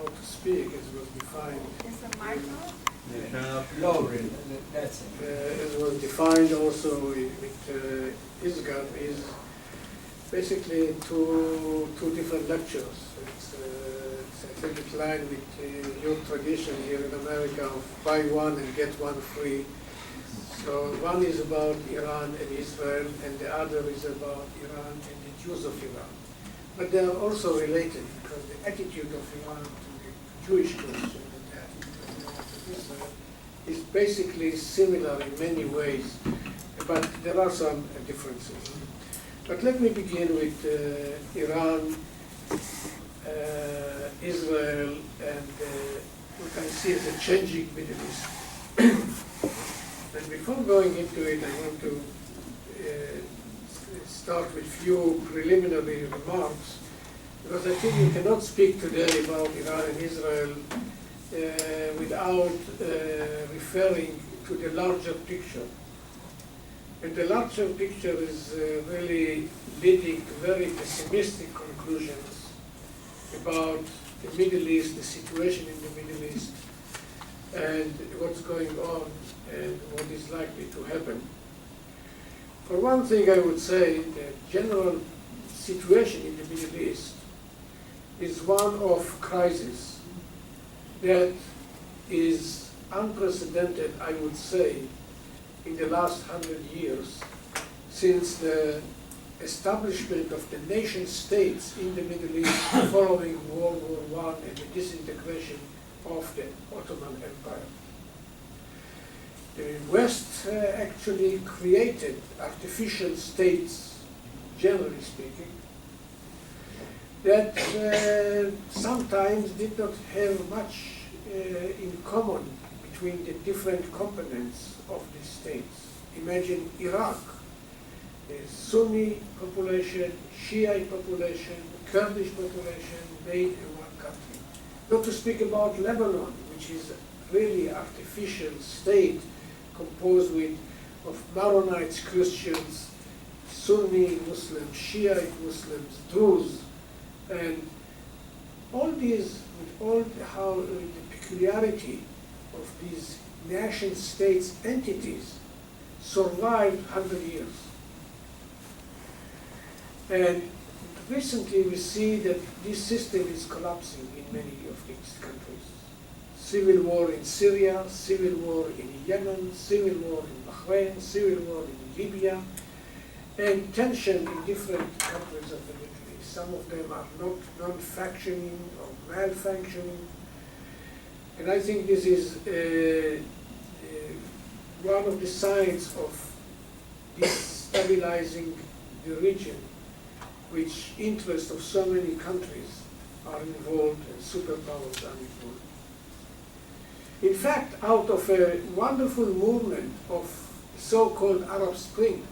how to speak, as was defined. Is the mic on? Lower it, that's it. As was defined also with ISGAP, is basically two different lectures. It's I think in line with your tradition here in America of buy one and get one free. So one is about Iran and Israel, and the other is about Iran and the Jews of Iran. But they are also related, because the attitude of Iran to the Jewish question and the attitude of Iran to Israel is basically similar in many ways, but there are some differences. But let me begin with Iran, Israel, and what I see as a changing Middle East. And before going into it, I want to start with few preliminary remarks, because I think you cannot speak today about Iran and Israel without referring to the larger picture. And the larger picture is really leading to very pessimistic conclusions about the Middle East, the situation in the Middle East, and what's going on and what is likely to happen. For one thing, I would say the general situation in the Middle East is one of crisis that is unprecedented, I would say, in the last 100 years, since the establishment of the nation states in the Middle East following World War I and the disintegration of the Ottoman Empire. The West actually created artificial states, generally speaking, that sometimes did not have much in common between the different components of these states. Imagine Iraq, a Sunni population, Shiite population, Kurdish population made in one country. Not to speak about Lebanon, which is really artificial state composed of Maronites, Christians, Sunni Muslims, Shiite Muslims, Druze, and all these, with all the peculiarity of these nation states entities, survived 100 years. And recently we see that this system is collapsing in many of these countries. Civil war in Syria, civil war in Yemen, civil war in Bahrain, civil war in Libya, and tension in different countries of the Middle East. Some of them are not non-functioning or malfunctioning. And I think this is one of the signs of destabilizing the region, which interests of so many countries are involved and superpowers are involved. In fact, out of a wonderful movement of so-called Arab Spring,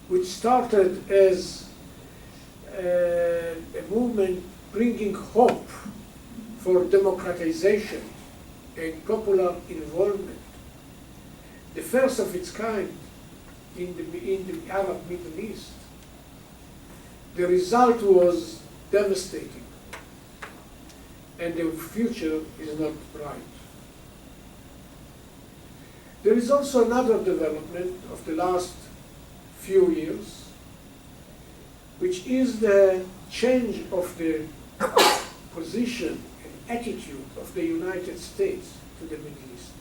which started as a movement bringing hope for democratization and popular involvement, the first of its kind in the Arab Middle East, the result was devastating, and the future is not bright. There is also another development of the last few years, which is the change of the position and attitude of the United States to the Middle East.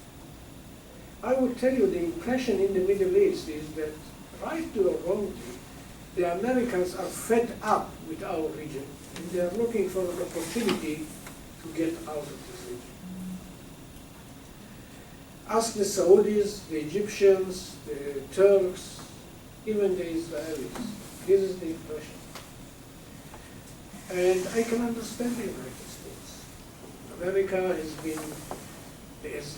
I would tell you the impression in the Middle East is that, rightly or wrongly, the Americans are fed up with our region, and they are looking for an opportunity to get out of this region. Ask the Saudis, the Egyptians, the Turks, even the Israelis. This is the impression. And I can understand the United States. America has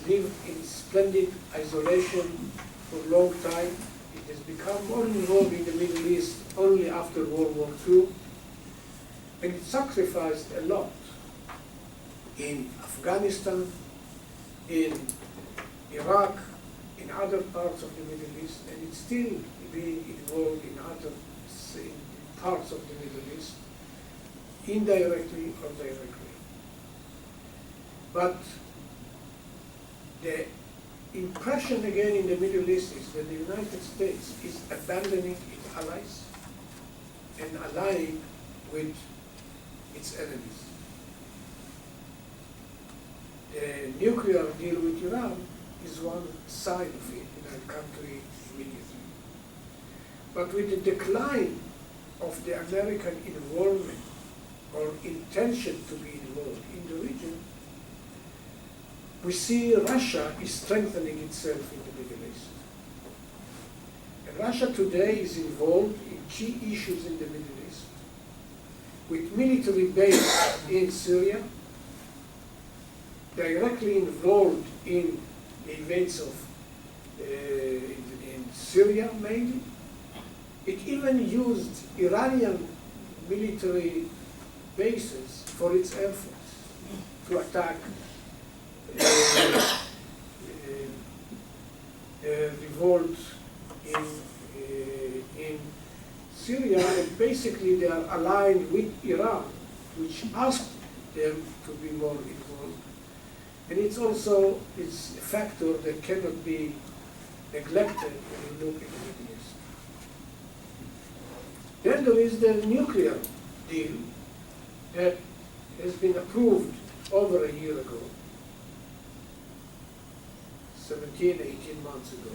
lived in splendid isolation for a long time. It has become more involved in the Middle East only after World War II. And it sacrificed a lot in Afghanistan, in Iraq, in other parts of the Middle East, and it's still being involved in other parts of the Middle East, indirectly or directly. But the impression again in the Middle East is that the United States is abandoning its allies and allying with its enemies. The nuclear deal with Iran is one side of it in our country immediately. But with the decline of the American involvement or intention to be involved in the region, we see Russia is strengthening itself in the Middle East. And Russia today is involved in key issues in the Middle East, with military base in Syria, directly involved in the events of in Syria mainly. It even used Iranian military bases for its air force to attack revolt in Syria, and basically they are aligned with Iran, which asked them to be more involved. And it's also a factor that cannot be neglected when you look at the Middle East. Then there is the nuclear deal that has been approved over a year ago, 17, 18 months ago,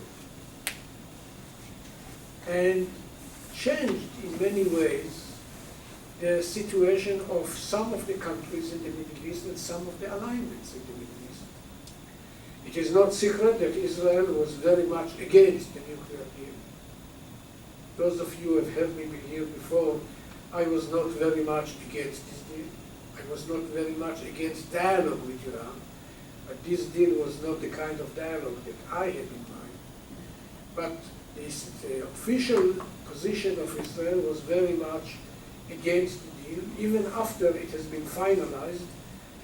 and changed in many ways the situation of some of the countries in the Middle East and some of the alignments in the Middle East. It is not secret that Israel was very much against the nuclear deal. Those of you who have heard me here before, I was not very much against this deal. I was not very much against dialogue with Iran, but this deal was not the kind of dialogue that I had in mind. But the official position of Israel was very much against the deal. Even after it has been finalized,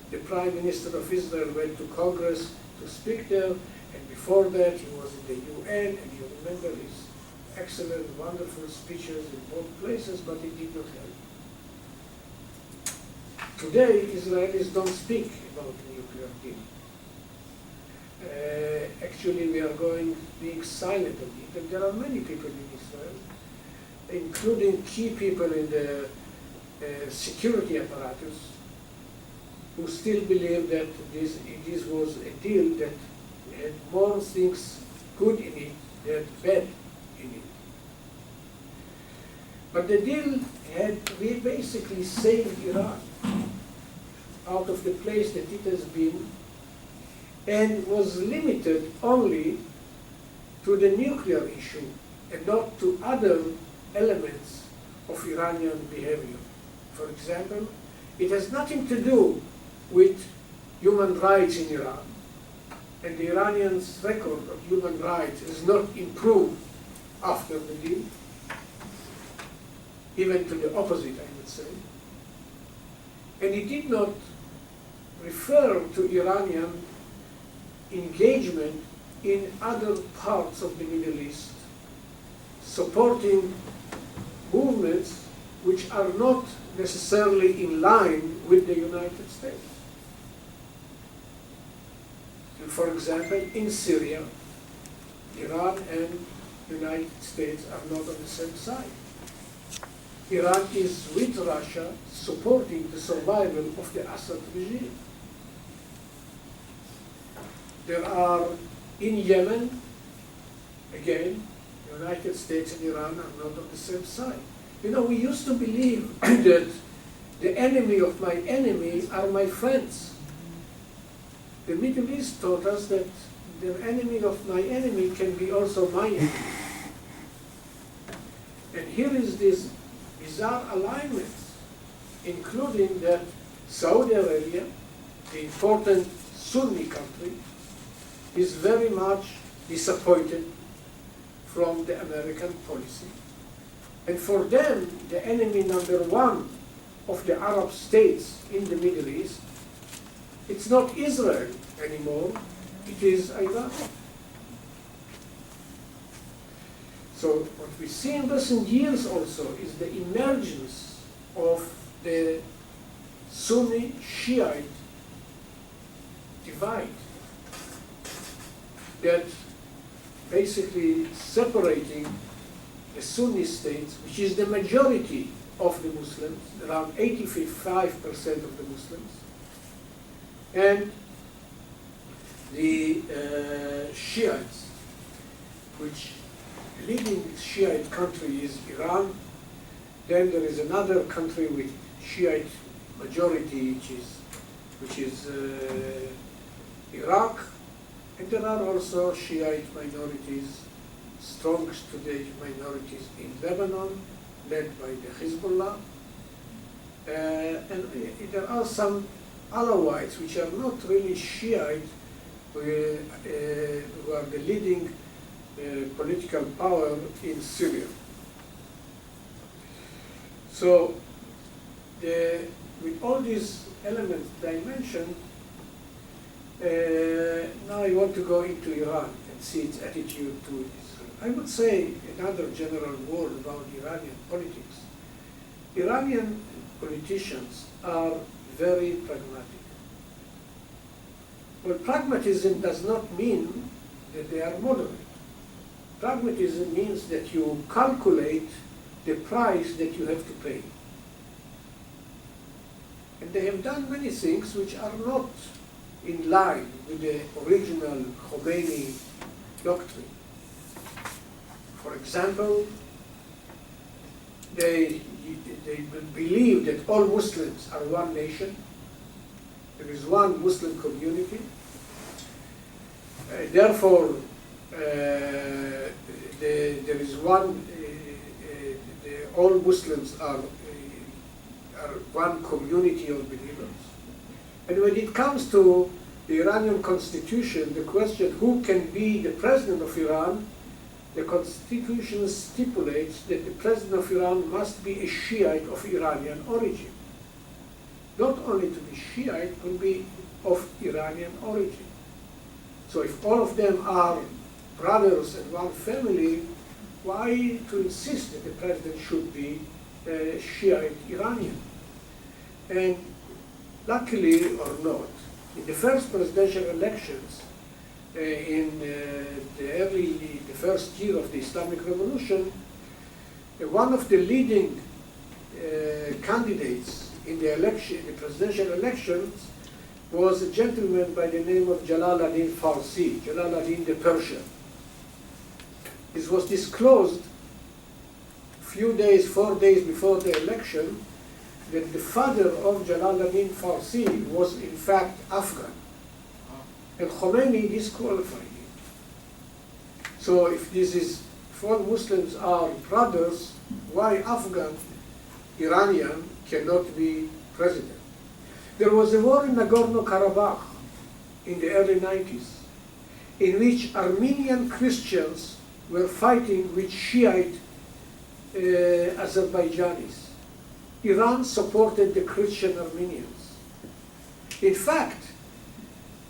the Prime Minister of Israel went to Congress to speak there, and before that he was in the UN, and you remember his excellent, wonderful speeches in both places, but it did not help. Today, Israelis don't speak about the nuclear deal. Actually, we are being silent on it, and there are many people in Israel, including key people in the security apparatus, who still believe that this was a deal that had more things good in it than bad in it. But the deal we basically saved Iran out of the place that it has been, and was limited only to the nuclear issue and not to other elements of Iranian behavior. For example, it has nothing to do with human rights in Iran, and the Iranians' record of human rights has not improved after the deal, even to the opposite, I would say. And it did not refer to Iranian engagement in other parts of the Middle East, supporting movements which are not necessarily in line with the United States. For example, in Syria, Iran and the United States are not on the same side. Iran is with Russia supporting the survival of the Assad regime. There are, in Yemen, again, the United States and Iran are not on the same side. You know, we used to believe that the enemy of my enemy are my friends. The Middle East taught us that the enemy of my enemy can be also my enemy. And here is this bizarre alignment, including that Saudi Arabia, the important Sunni country, is very much disappointed from the American policy. And for them, the enemy number one of the Arab states in the Middle East, it's not Israel anymore, it is Iran. So what we see in recent years also is the emergence of the Sunni Shiite divide that basically separating the Sunni states, which is the majority of the Muslims, around 85% of the Muslims, and the Shiites, which leading Shiite country is Iran. Then there is another country with Shiite majority, which is Iraq, and there are also Shiite minorities, strongest today minorities in Lebanon, led by the Hezbollah, and there are some Alawites which are not really Shiite, who are the leading political power in Syria. So, with all these elements that I mentioned, now I want to go into Iran and see its attitude to Israel. I would say another general word about Iranian politics. Iranian politicians are very pragmatic. Well, pragmatism does not mean that they are moderate. Pragmatism means that you calculate the price that you have to pay. And they have done many things which are not in line with the original Khomeini doctrine. For example, they believe that all Muslims are one nation. There is one Muslim community. Therefore, there is one, all Muslims are one community of believers. And when it comes to the Iranian constitution, the question who can be the president of Iran, the constitution stipulates that the president of Iran must be a Shiite of Iranian origin. Not only to be Shiite, but be of Iranian origin. So if all of them are brothers and one family, why to insist that the president should be Shiite Iranian? And luckily or not, in the first presidential elections, in the first year of the Islamic Revolution, one of the leading candidates in the presidential elections was a gentleman by the name of Jalal ad-Din Farsi, Jalal ad-Din the Persian. This was disclosed few days, 4 days before the election, that the father of Jalal ad-Din Farsi was in fact Afghan. And Khomeini disqualified him. So if all Muslims are brothers, why Afghan Iranian cannot be president? There was a war in Nagorno-Karabakh in the early 90s, in which Armenian Christians were fighting with Shiite Azerbaijanis. Iran supported the Christian Armenians. In fact,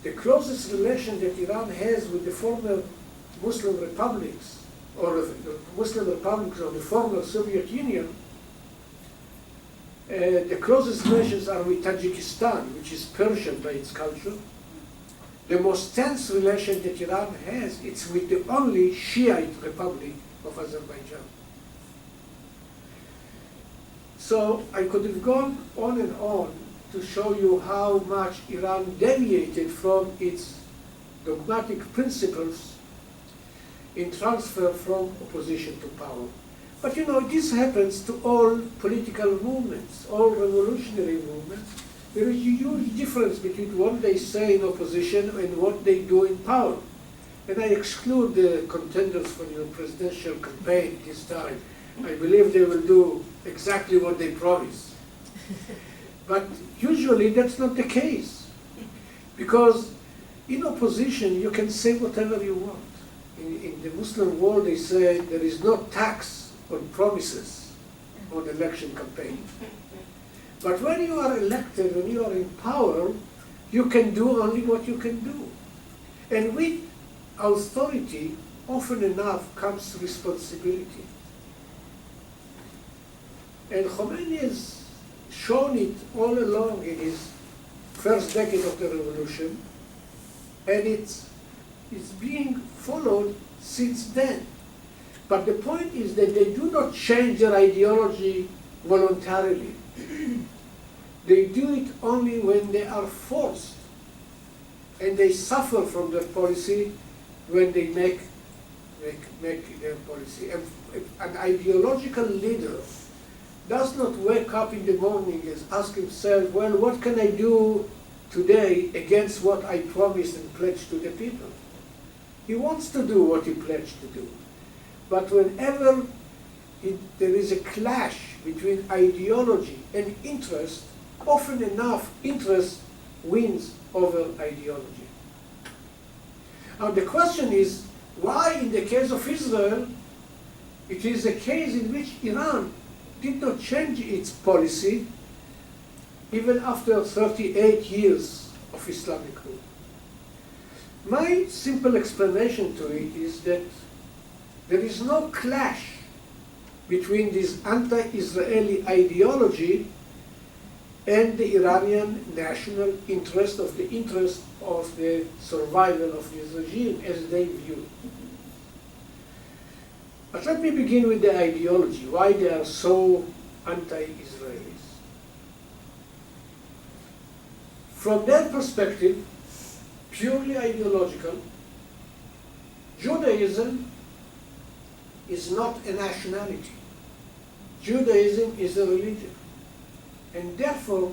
the closest relation that Iran has with the former Muslim republics, or the Muslim republics of the former Soviet Union, the closest relations are with Tajikistan, which is Persian by its culture. The most tense relation that Iran has, it's with the only Shiite republic of Azerbaijan. So I could have gone on and on to show you how much Iran deviated from its dogmatic principles in transfer from opposition to power. But you know, this happens to all political movements, all revolutionary movements. There is a huge difference between what they say in opposition and what they do in power. And I exclude the contenders for your presidential campaign this time. I believe they will do exactly what they promise. But usually that's not the case. Because in opposition you can say whatever you want. In the Muslim world they say there is no tax on promises on election campaign. But when you are elected, when you are in power, you can do only what you can do. And with authority, often enough comes responsibility. And Khomeini has shown it all along in his first decade of the revolution, and it's being followed since then. But the point is that they do not change their ideology voluntarily. They do it only when they are forced, and they suffer from their policy when they make their policy. And an ideological leader does not wake up in the morning and ask himself, well, what can I do today against what I promised and pledged to the people? He wants to do what he pledged to do. But whenever there is a clash between ideology and interest, often enough interest wins over ideology. Now the question is, why in the case of Israel, it is a case in which Iran did not change its policy even after 38 years of Islamic rule. My simple explanation to it is that there is no clash between this anti-Israeli ideology and the Iranian national interest of the survival of this regime as they view it. But let me begin with the ideology, why they are so anti-Israelis. From their perspective, purely ideological, Judaism is not a nationality. Judaism is a religion. And therefore,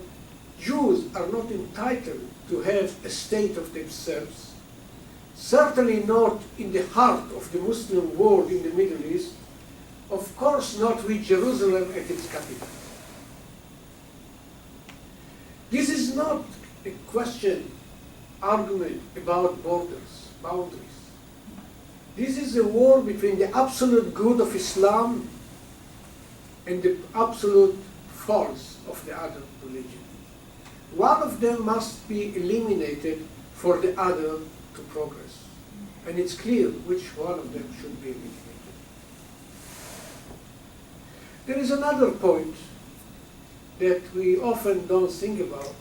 Jews are not entitled to have a state of themselves, certainly not in the heart of the Muslim world in the Middle East, of course not with Jerusalem at its capital. This is not a argument about boundaries. This is a war between the absolute good of Islam and the absolute false of the other religion. One of them must be eliminated for the other to progress. And it's clear which one of them should be eliminated. There is another point that we often don't think about.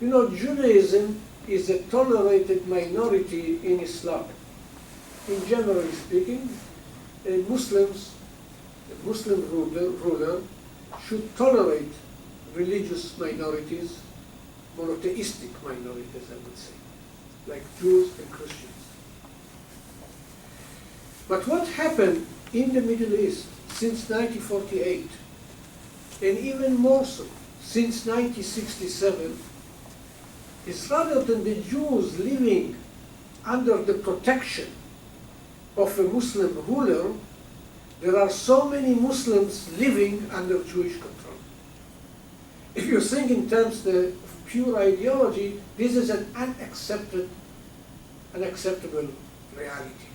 You know, Judaism is a tolerated minority in Islam. In generally speaking, a Muslim ruler should tolerate religious minorities, monotheistic minorities, I would say, like Jews and Christians. But what happened in the Middle East since 1948, and even more so since 1967, is rather than the Jews living under the protection of a Muslim ruler, there are so many Muslims living under Jewish control. If you think in terms of pure ideology, this is an unacceptable reality.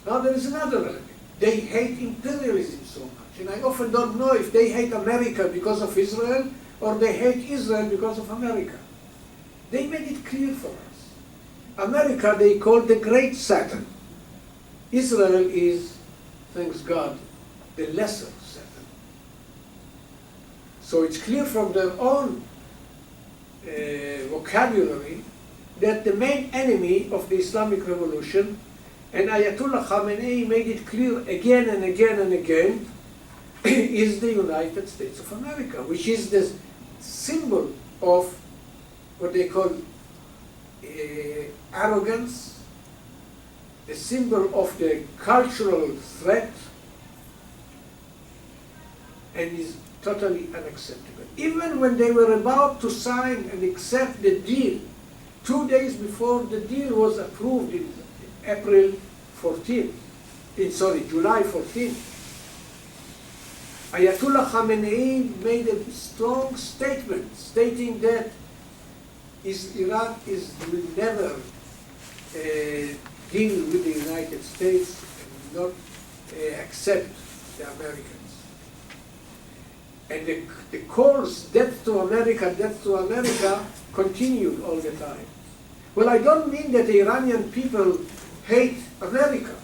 Now there is another element. They hate imperialism so much, and I often don't know if they hate America because of Israel or they hate Israel because of America. They made it clear for us. America they call the great Satan. Israel is, thanks God, the lesser Satan. So it's clear from their own vocabulary that the main enemy of the Islamic Revolution, and Ayatollah Khamenei made it clear again and again and again, is the United States of America, which is the symbol of what they call arrogance, the symbol of the cultural threat, and is totally unacceptable. Even when they were about to sign and accept the deal, 2 days before the deal was approved in July 14, Ayatollah Khamenei made a strong statement stating that Iran will never deal with the United States and not accept the Americans. And the calls, death to America, continued all the time. Well, I don't mean that the Iranian people hate America.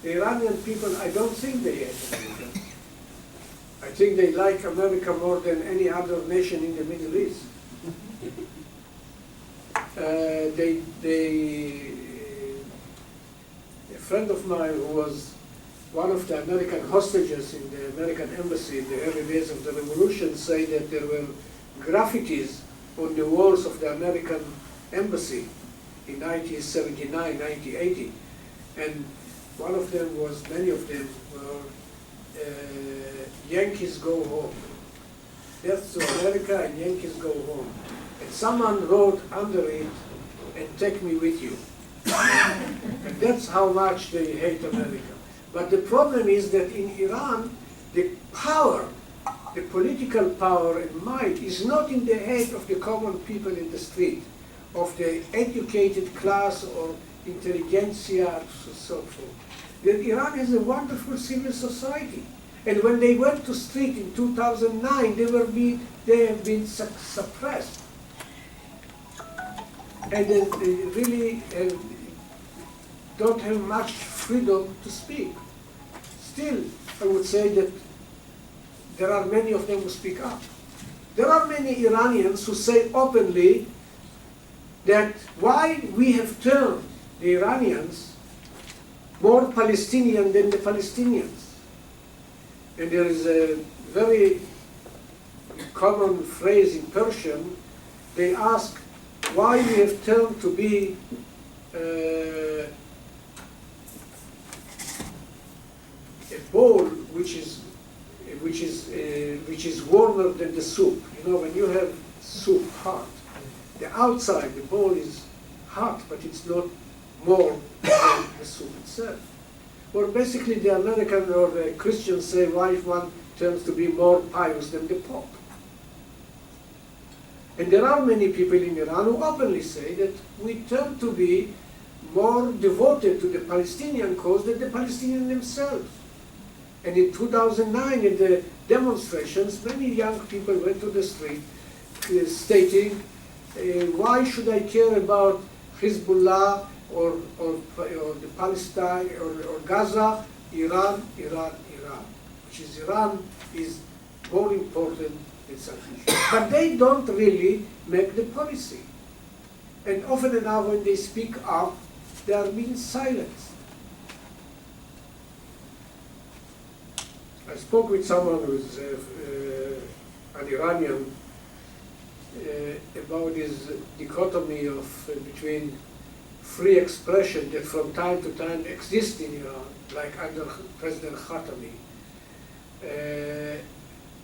The Iranian people, I don't think they hate America. I think they like America more than any other nation in the Middle East. a friend of mine who was one of the American hostages in the American embassy in the early days of the revolution say that there were graffitis on the walls of the American embassy in 1979, 1980. And one of them was, many of them were, Yankees go home. Death to America and Yankees go home. And someone wrote under it, and take me with you. And that's how much they hate America. But the problem is that in Iran, the power, the political power and might is not in the head of the common people in the street, of the educated class or intelligentsia and so forth. That Iran has a wonderful civil society. And when they went to street in 2009, they have been suppressed. And they really don't have much freedom to speak. Still, I would say that there are many of them who speak up. There are many Iranians who say openly that why we have turned the Iranians more Palestinian than the Palestinians. And there is a very common phrase in Persian. They ask why we have turned to be a bowl which is warmer than the soup. You know, when you have soup hot, the outside, the bowl is hot, but it's not more than the soup itself. Or basically the American or the Christians say why one turns to be more pious than the Pope. And there are many people in Iran who openly say that we turn to be more devoted to the Palestinian cause than the Palestinians themselves. And in 2009, in the demonstrations, many young people went to the street stating, why should I care about Hezbollah or the Palestine or Gaza, Iran, which is Iran is more important than such issues. But they don't really make the policy. And often enough when they speak up, they are being silenced. I spoke with someone who's an Iranian about this dichotomy of between free expression that from time to time exists in Iran, like under President Khatami,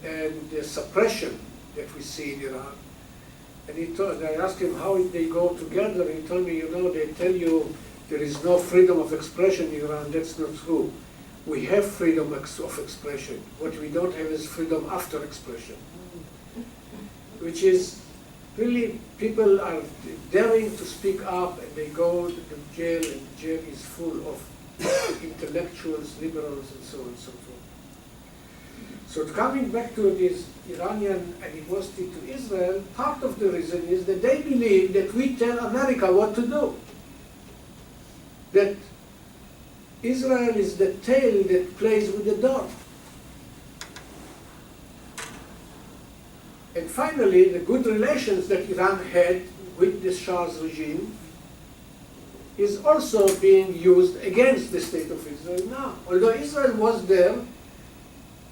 and the suppression that we see in Iran. And I asked him how they go together. He told me, you know, they tell you there is no freedom of expression in Iran. That's not true. We have freedom of expression. What we don't have is freedom after expression, which is really people are daring to speak up and they go to jail, and jail is full of intellectuals, liberals, and so on and so forth. So coming back to this Iranian animosity to Israel, part of the reason is that they believe that we tell America what to do. That Israel is the tail that plays with the dog. And finally, the good relations that Iran had with the Shah's regime is also being used against the state of Israel now. Although Israel was there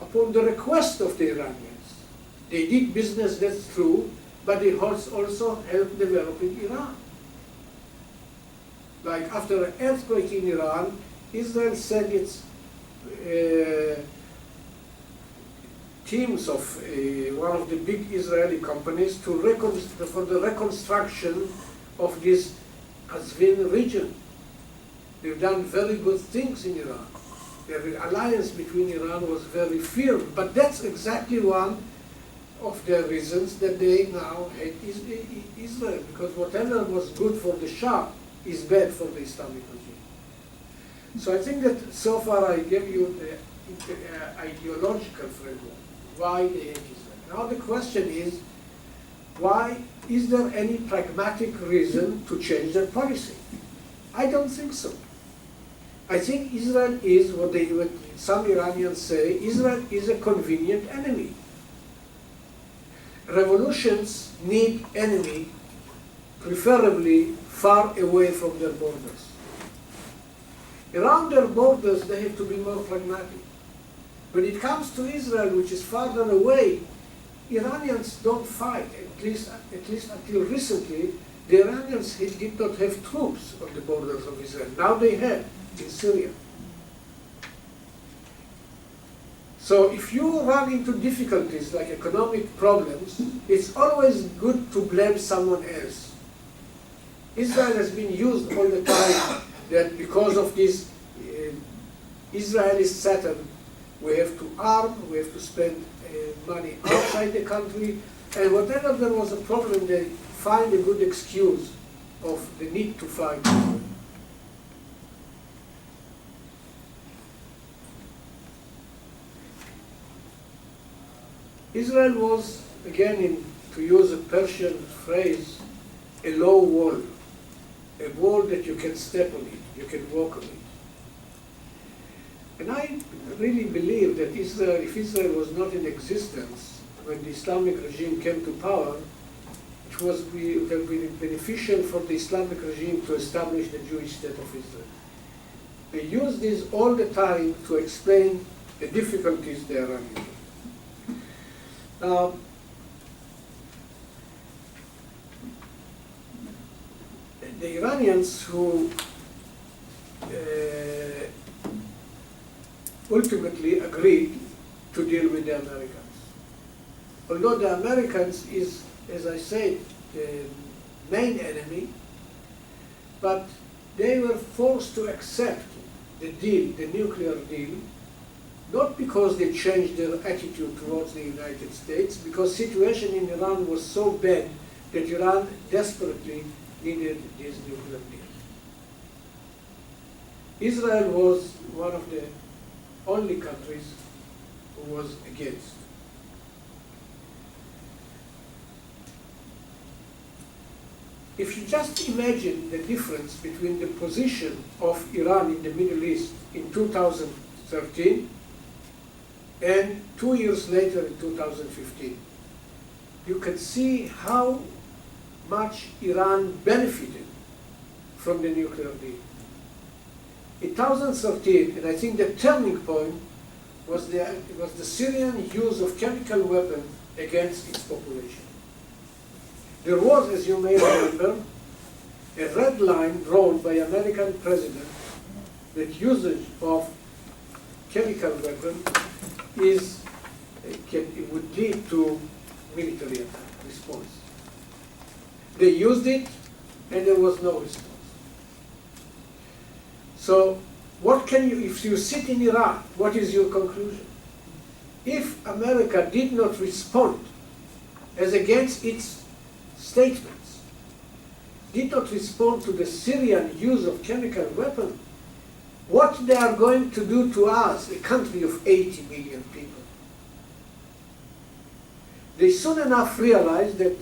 upon the request of the Iranians. They did business, that's true, but they also helped developing Iran. Like after an earthquake in Iran, Israel sent its teams of one of the big Israeli companies for the reconstruction of this Azvin region. They've done very good things in Iran. The alliance between Iran was very firm, but that's exactly one of the reasons that they now hate Israel, because whatever was good for the Shah is bad for the Islamic regime. So I think that so far I gave you the ideological framework, why they hate Israel. Now the question is, why is there any pragmatic reason to change their policy? I don't think so. I think Israel is what some Iranians say, Israel is a convenient enemy. Revolutions need enemy preferably far away from their borders. Around their borders, they have to be more pragmatic. When it comes to Israel, which is farther away, Iranians don't fight, at least until recently. The Iranians did not have troops on the borders of Israel. Now they have in Syria. So if you run into difficulties like economic problems, it's always good to blame someone else. Israel has been used all the time that because of this Israeli Saturn, we have to arm, we have to spend money outside the country, and whatever there was a problem, they find a good excuse of the need to fight. Israel was, again, to use a Persian phrase, a low wall, a wall that you can step on it, you can walk on it. And I really believe that Israel, if Israel was not in existence when the Islamic regime came to power, it would have been beneficial for the Islamic regime to establish the Jewish state of Israel. They use this all the time to explain the difficulties they are running into. Now, the Iranians who ultimately agreed to deal with the Americans. Although the Americans is, as I said, the main enemy, but they were forced to accept the deal, the nuclear deal, not because they changed their attitude towards the United States, because the situation in Iran was so bad that Iran desperately needed this nuclear deal. Israel was one of the only countries who was against. If you just imagine the difference between the position of Iran in the Middle East in 2013 and 2 years later in 2015, you can see how much Iran benefited from the nuclear deal. In 2013, and I think the turning point was the Syrian use of chemical weapons against its population. There was, as you may remember, a red line drawn by American president that usage of chemical weapons it would lead to military attack response. They used it, and there was no response. So, what can you, if you sit in Iran, what is your conclusion? If America did not respond as against its statements, did not respond to the Syrian use of chemical weapons, what they are going to do to us, a country of 80 million people? They soon enough realized that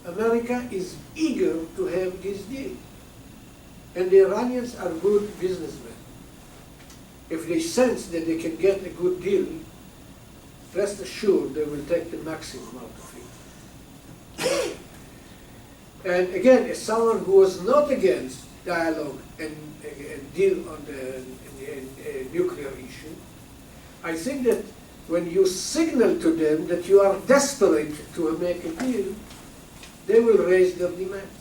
America is eager to have this deal. And the Iranians are good businessmen. If they sense that they can get a good deal, rest assured they will take the maximum out of it. And again, as someone who was not against dialogue and deal on the nuclear issue, I think that when you signal to them that you are desperate to make a deal, they will raise their demands.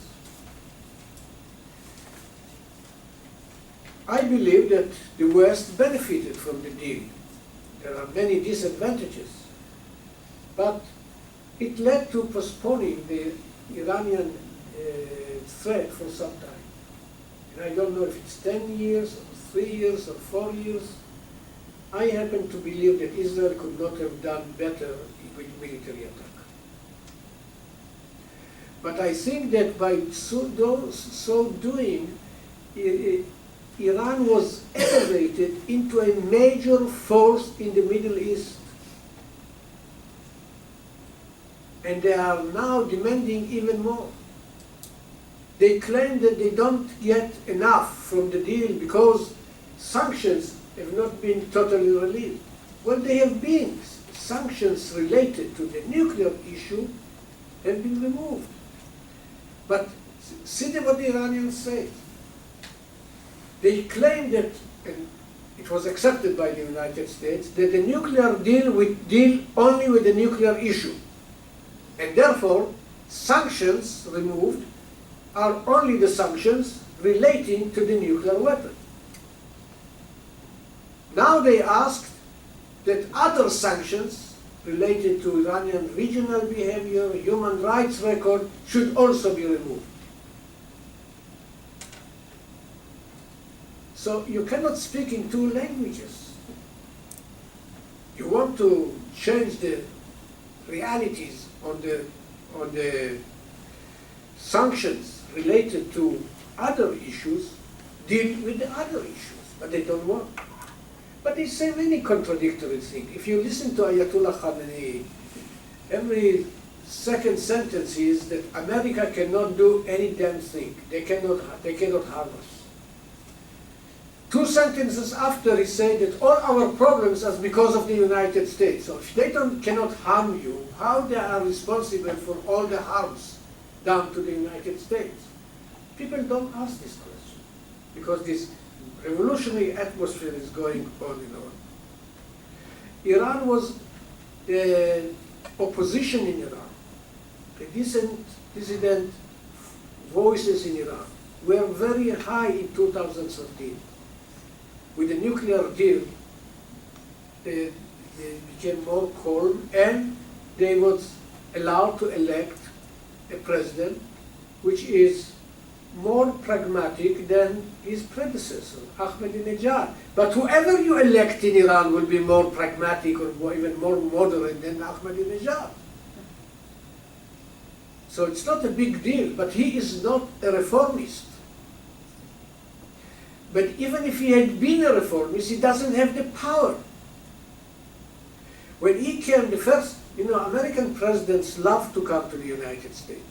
I believe that the West benefited from the deal. There are many disadvantages, but it led to postponing the Iranian threat for some time. And I don't know if it's 10 years, or 3 years, or 4 years. I happen to believe that Israel could not have done better with military attack. But I think that by so doing, Iran was elevated into a major force in the Middle East. And they are now demanding even more. They claim that they don't get enough from the deal because sanctions have not been totally relieved. Well, they have been. Sanctions related to the nuclear issue have been removed. But See what the Iranians say. They claim that, and it was accepted by the United States, that the nuclear deal would deal only with the nuclear issue. And therefore, sanctions removed are only the sanctions relating to the nuclear weapon. Now they asked that other sanctions related to Iranian regional behavior, human rights record, should also be removed. So you cannot speak in two languages. You want to change the realities on the sanctions related to other issues, deal with the other issues, but they don't want. But they say many contradictory things. If you listen to Ayatollah Khamenei, every second sentence is that America cannot do any damn thing. They cannot harm us. Two sentences after, he said that all our problems are because of the United States. So if they cannot harm you, how they are responsible for all the harms done to the United States? People don't ask this question because this revolutionary atmosphere is going on and on. Iran was the opposition in Iran. The dissident voices in Iran were very high in 2013. With the nuclear deal, they became more calm, and they was allowed to elect a president which is more pragmatic than his predecessor, Ahmadinejad. But whoever you elect in Iran will be more pragmatic or even more moderate than Ahmadinejad. So it's not a big deal, but he is not a reformist. But even if he had been a reformist, he doesn't have the power. When he came, the first, American presidents love to come to the United States.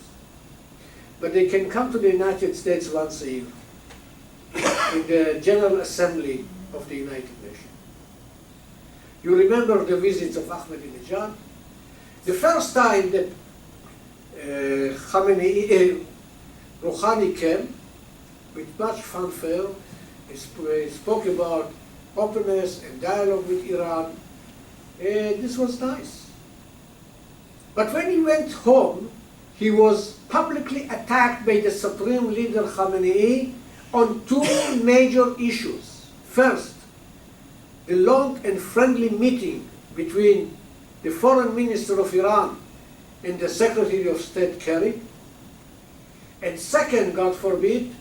But they can come to the United States once a year in the General Assembly of the United Nations. You remember the visits of Ahmadinejad? The first time that Rouhani came, with much fanfare, he spoke about openness and dialogue with Iran. This was nice. But when he went home, he was publicly attacked by the Supreme Leader Khamenei on two major issues. First, the long and friendly meeting between the Foreign Minister of Iran and the Secretary of State Kerry. And second, God forbid,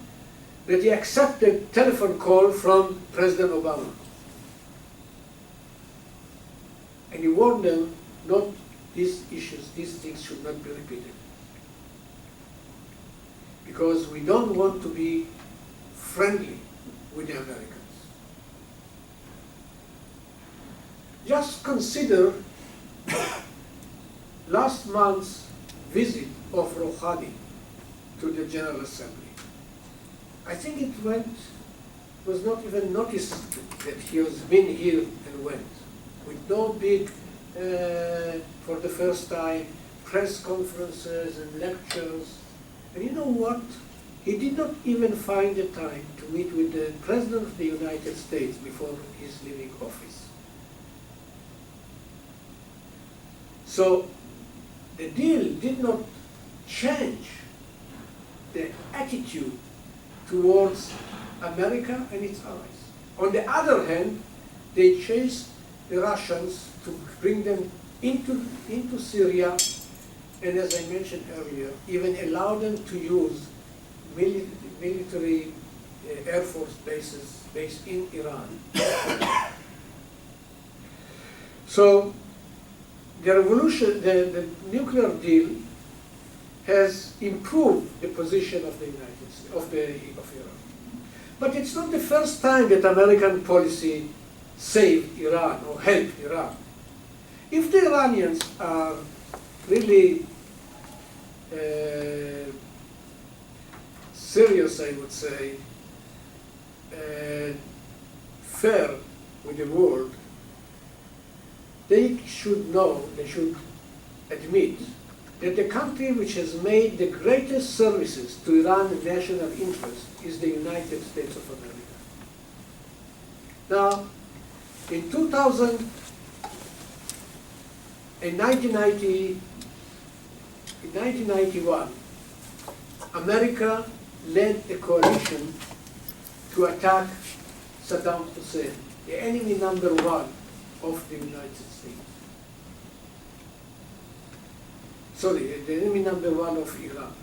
that he accepted a telephone call from President Obama. And he warned them not these things should not be repeated. Because we don't want to be friendly with the Americans. Just consider last month's visit of Rouhani to the General Assembly. I think it was not even noticed that he has been here and went, with no big, for the first time, press conferences and lectures. And you know what? He did not even find the time to meet with the President of the United States before his leaving office. So the deal did not change the attitude towards America and its allies. On the other hand, they chased the Russians to bring them into Syria, and as I mentioned earlier, even allow them to use military Air Force bases based in Iran. So the revolution, the nuclear deal has improved the position of the United States, of Iran. But it's not the first time that American policy saved Iran or helped Iran. If the Iranians are really serious, I would say, fair with the world, they should know, they should admit that the country which has made the greatest services to Iran's national interest is the United States of America. Now, in 1991, America led a coalition to attack Saddam Hussein, the enemy number one of the United States. Sorry, the enemy number one of Iran,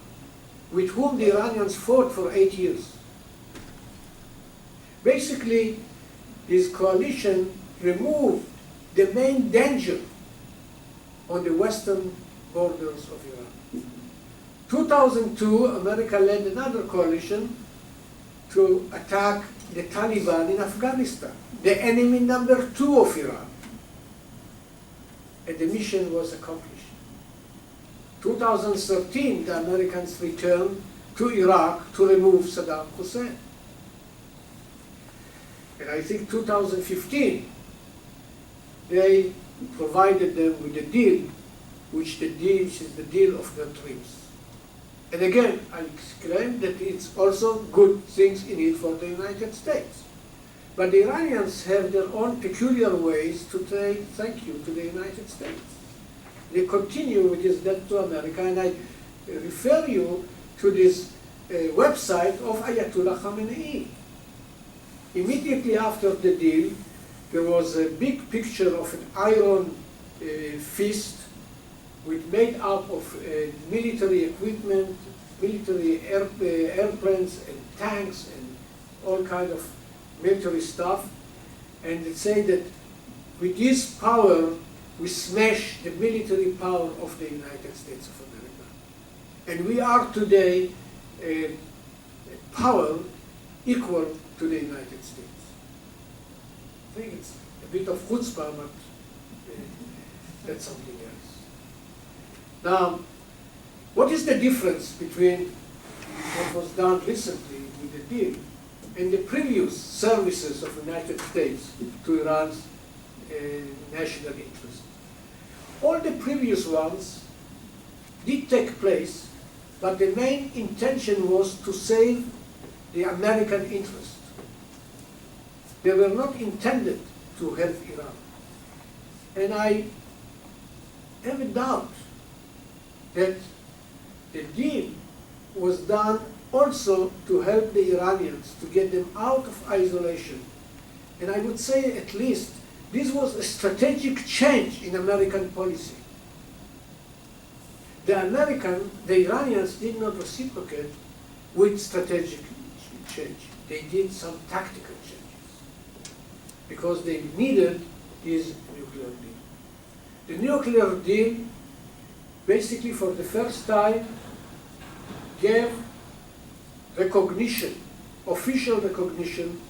with whom the Iranians fought for 8 years. Basically, this coalition removed the main danger on the western borders of Iran. 2002, America led another coalition to attack the Taliban in Afghanistan, the enemy number two of Iran. And the mission was accomplished. 2013, the Americans returned to Iraq to remove Saddam Hussein. And I think 2015, they provided them with a deal, which is the deal of their dreams. And again, I exclaim that it's also good things in it for the United States. But the Iranians have their own peculiar ways to say thank you to the United States. They continue with this debt to America, and I refer you to this website of Ayatollah Khamenei. Immediately after the deal, there was a big picture of an iron fist made up of military equipment, military airplanes and tanks and all kind of military stuff. And it said that with this power, we smash the military power of the United States of America. And we are today a power equal to the United States. I think it's a bit of chutzpah, but that's something else. Now, what is the difference between what was done recently with the deal and the previous services of the United States to Iran's national interest? All the previous ones did take place, but the main intention was to save the American interest. They were not intended to help Iran. And I have a doubt that the deal was done also to help the Iranians, to get them out of isolation. And I would say at least this was a strategic change in American policy. The Iranians did not reciprocate with strategic change. They did some tactical changes because they needed this nuclear deal. The nuclear deal basically for the first time gave recognition, official recognition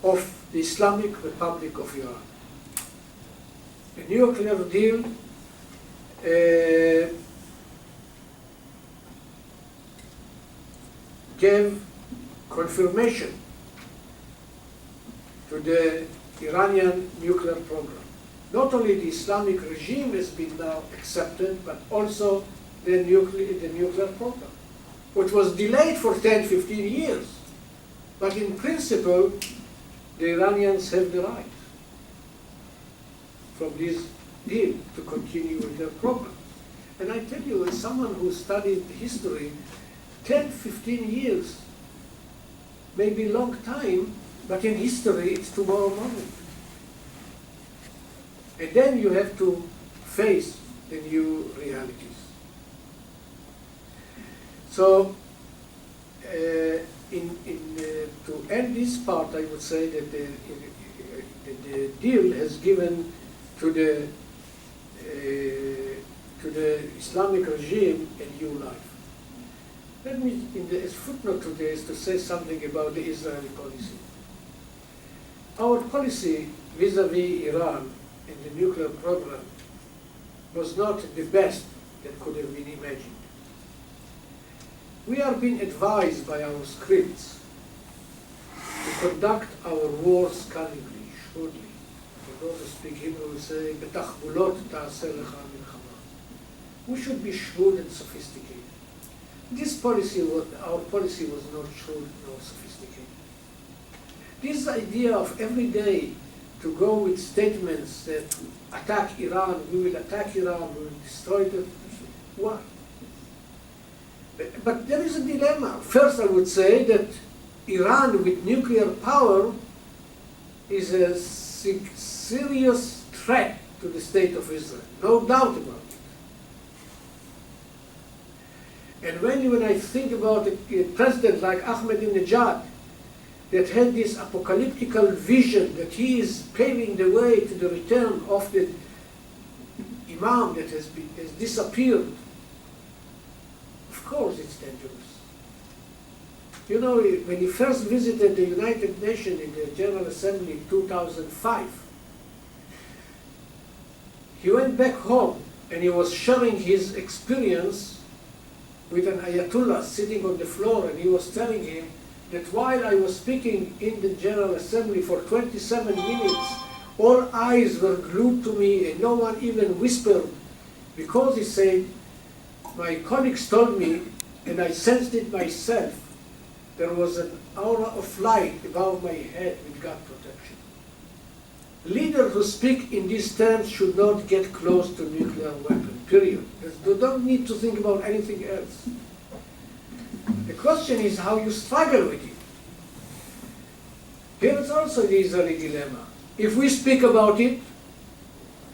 of the Islamic Republic of Iran. The nuclear deal gave confirmation to the Iranian nuclear program. Not only the Islamic regime has been now accepted, but also the nuclear program, which was delayed for 10, 15 years. But in principle, the Iranians have the right from this deal to continue with their program. And I tell you, as someone who studied history, 10, 15 years may be a long time, but in history it's tomorrow morning. And then you have to face the new realities. So, to end this part, I would say that the deal has given to the Islamic regime a new life. Let me, as footnote to this, to say something about the Israeli policy. Our policy vis-à-vis Iran and the nuclear program was not the best that could have been imagined. We are being advised by our scripts to conduct our wars cunningly, shrewdly. For those who speak Hebrew, we say, "Betachbulot ta'aseh lecha milchama." We should be shrewd and sophisticated. Our policy was not shrewd nor sophisticated. This idea of every day to go with statements that attack Iran, we will attack Iran, we will destroy it, what? But there is a dilemma. First, I would say that Iran with nuclear power is a serious threat to the state of Israel, no doubt about it. And when I think about a president like Ahmadinejad, that had this apocalyptical vision that he is paving the way to the return of the Imam that has disappeared, of course it's dangerous. You know, when he first visited the United Nations in the General Assembly in 2005, he went back home and he was sharing his experience with an Ayatollah sitting on the floor, and he was telling him that while I was speaking in the General Assembly for 27 minutes, all eyes were glued to me and no one even whispered, because he said, my colleagues told me, and I sensed it myself, there was an aura of light above my head with God protection. Leaders who speak in these terms should not get close to nuclear weapon, period. They don't need to think about anything else. The question is how you struggle with it. Here is also the Israeli dilemma. If we speak about it,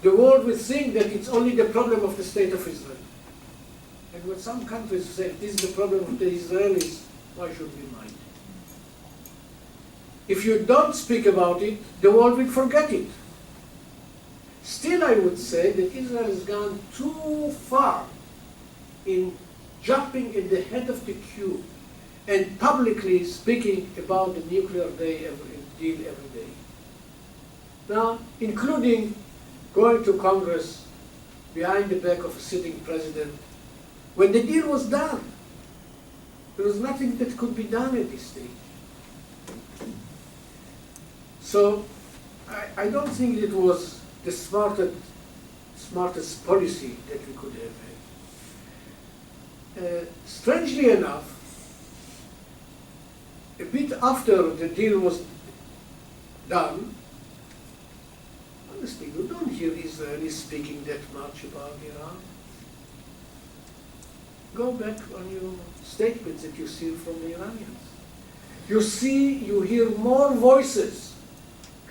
the world will think that it's only the problem of the state of Israel. And when some countries say, this is the problem of the Israelis, why should we mind? If you don't speak about it, the world will forget it. Still, I would say that Israel has gone too far in jumping in the head of the queue and publicly speaking about the nuclear deal every day. Now, including going to Congress behind the back of a sitting president, when the deal was done. There was nothing that could be done at this stage. So I don't think it was the smartest policy that we could have had. Strangely enough, a bit after the deal was done, honestly, you don't hear Israelis speaking that much about Iran. Go back on your statements that you see from the Iranians. You hear more voices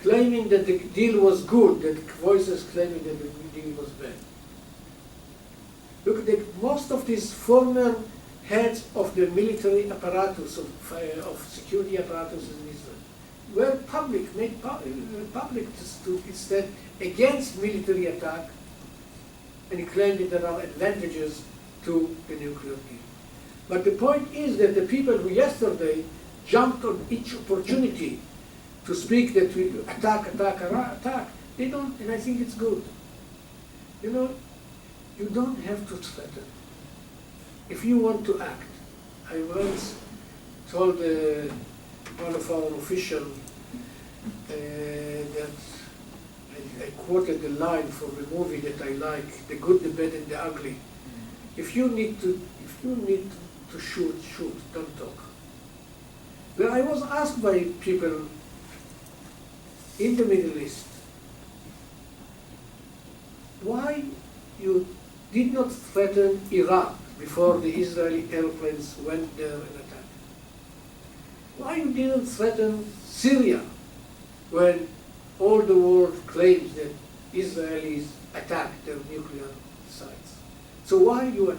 claiming that the deal was good than voices claiming that the deal was bad. Look, most of these former heads of the military apparatus, of security apparatus in Israel, were made public to instead against military attack, and claimed that there are advantages to the nuclear deal. But the point is that the people who yesterday jumped on each opportunity to speak that we attack, they don't, and I think it's good. You know, you don't have to threaten. If you want to act, I once told one of our officials that I quoted the line from a movie that I like, The Good, the Bad, and the Ugly. If you need to shoot, don't talk. Well, I was asked by people in the Middle East, why you did not threaten Iraq before the Israeli airplanes went there and attacked? Why you didn't threaten Syria when all the world claims that Israelis attacked their nuclear sites? So why you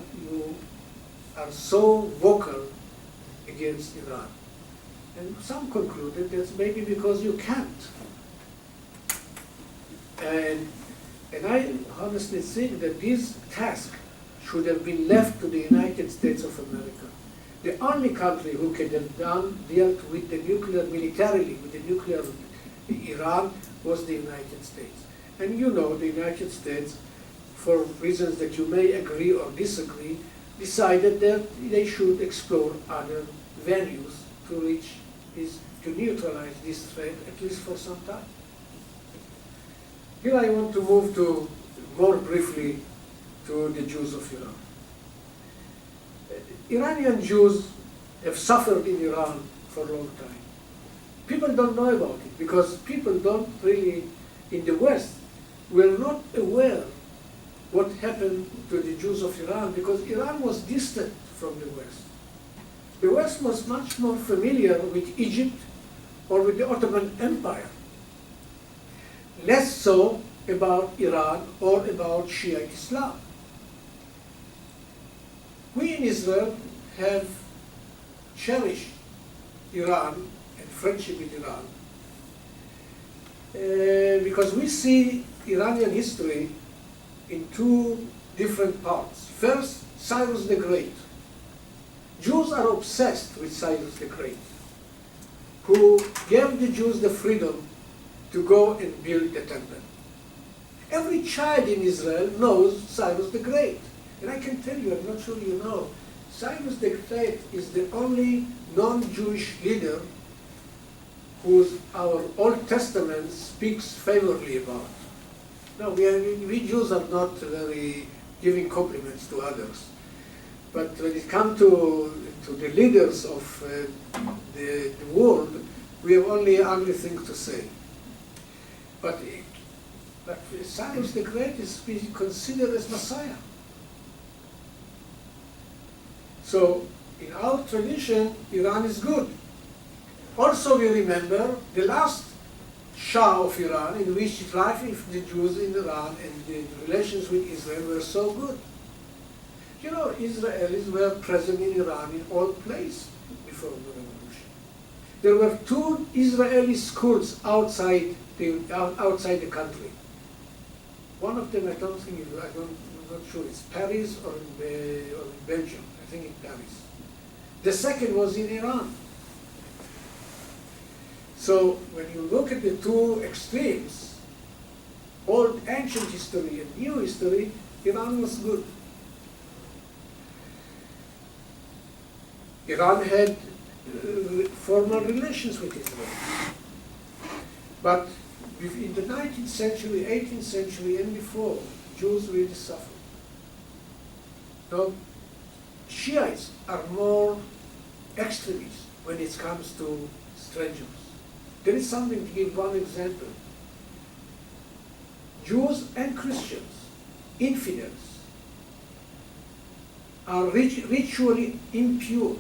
are so vocal against Iran? And some concluded that's maybe because you can't. And I honestly think that this task should have been left to the United States of America. The only country who could have dealt with the nuclear militarily, with the nuclear Iran, was the United States. And you know, the United States, for reasons that you may agree or disagree, decided that they should explore other venues to neutralize this threat, at least for some time. Here I want to move to, more briefly, to the Jews of Iran. Iranian Jews have suffered in Iran for a long time. People don't know about it because people don't really, in the West, were not aware what happened to the Jews of Iran because Iran was distant from the West. The West was much more familiar with Egypt or with the Ottoman Empire, less so about Iran or about Shiite Islam. We in Israel have cherished Iran and friendship with Iran because we see Iranian history in two different parts. First, Cyrus the Great. Jews are obsessed with Cyrus the Great, who gave the Jews the freedom to go and build the temple. Every child in Israel knows Cyrus the Great. And I can tell you, I'm not sure you know, Cyrus the Great is the only non-Jewish leader whose our Old Testament speaks favorably about. No, we Jews are not very giving compliments to others. But when it comes to the leaders of the world, we have only ugly things to say. But Cyrus the Great is considered as Messiah. So in our tradition, Iran is good. Also we remember the last Shah of Iran, in which life of the Jews in Iran and the relations with Israel were so good. You know, Israelis were present in Iran in all places before the revolution. There were 2 Israeli schools outside the country. One of them, I don't think, I'm not sure, it's Paris or in Belgium. I think in Paris. The second was in Iran. So when you look at the two extremes, old ancient history and new history, Iran was good. Iran had formal relations with Israel. But in the 19th century, 18th century, and before, Jews really suffered. Now, Shiites are more extremists when it comes to strangers. There is something to give one example. Jews and Christians, infidels, are ritually impure.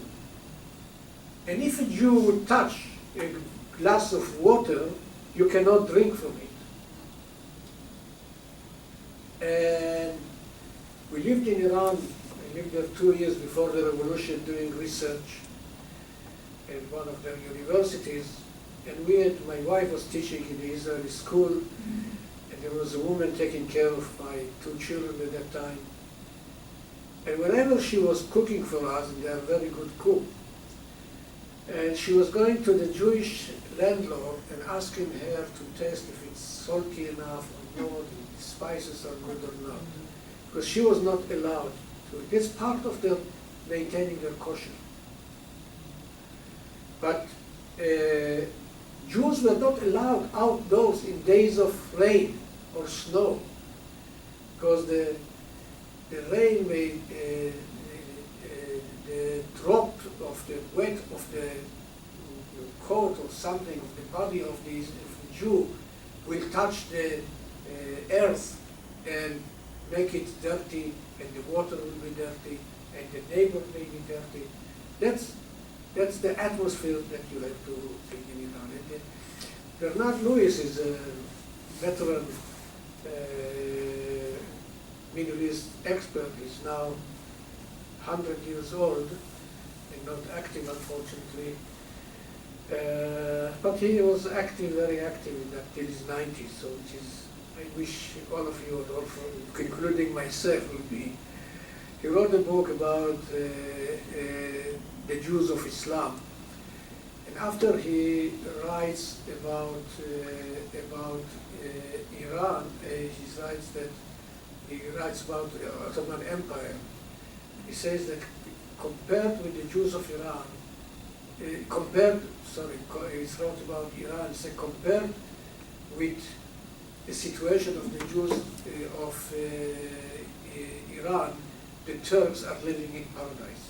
And if a Jew would touch a glass of water, you cannot drink from it. And we lived in Iran. I lived there 2 years before the revolution doing research at one of their universities. And my wife was teaching in the Israeli school, and there was a woman taking care of my 2 children at that time. And whenever she was cooking for us, and they are a very good cook, and she was going to the Jewish landlord and asking her to taste if it's salty enough or not, if the spices are good or not. Because she was not allowed to. It's part of their maintaining their kosher. But Jews were not allowed outdoors in days of rain or snow, because the rain made the drop of the weight of the coat or something of the body of the Jew will touch the earth and make it dirty, and the water will be dirty, and the neighbor may be dirty. That's the atmosphere that you have to think in Iran. And Bernard Lewis is a veteran Middle East expert. He's now 100 years old and not active, unfortunately. But he was active, very active in that till his 90s. So I wish all of you, also, including myself, would be. He wrote a book about the Jews of Islam. And after he writes about Iran, he writes about the Ottoman Empire. He says that compared with the Jews of Iran, he wrote about Iran, so compared with the situation of the Jews of Iran, the Turks are living in paradise.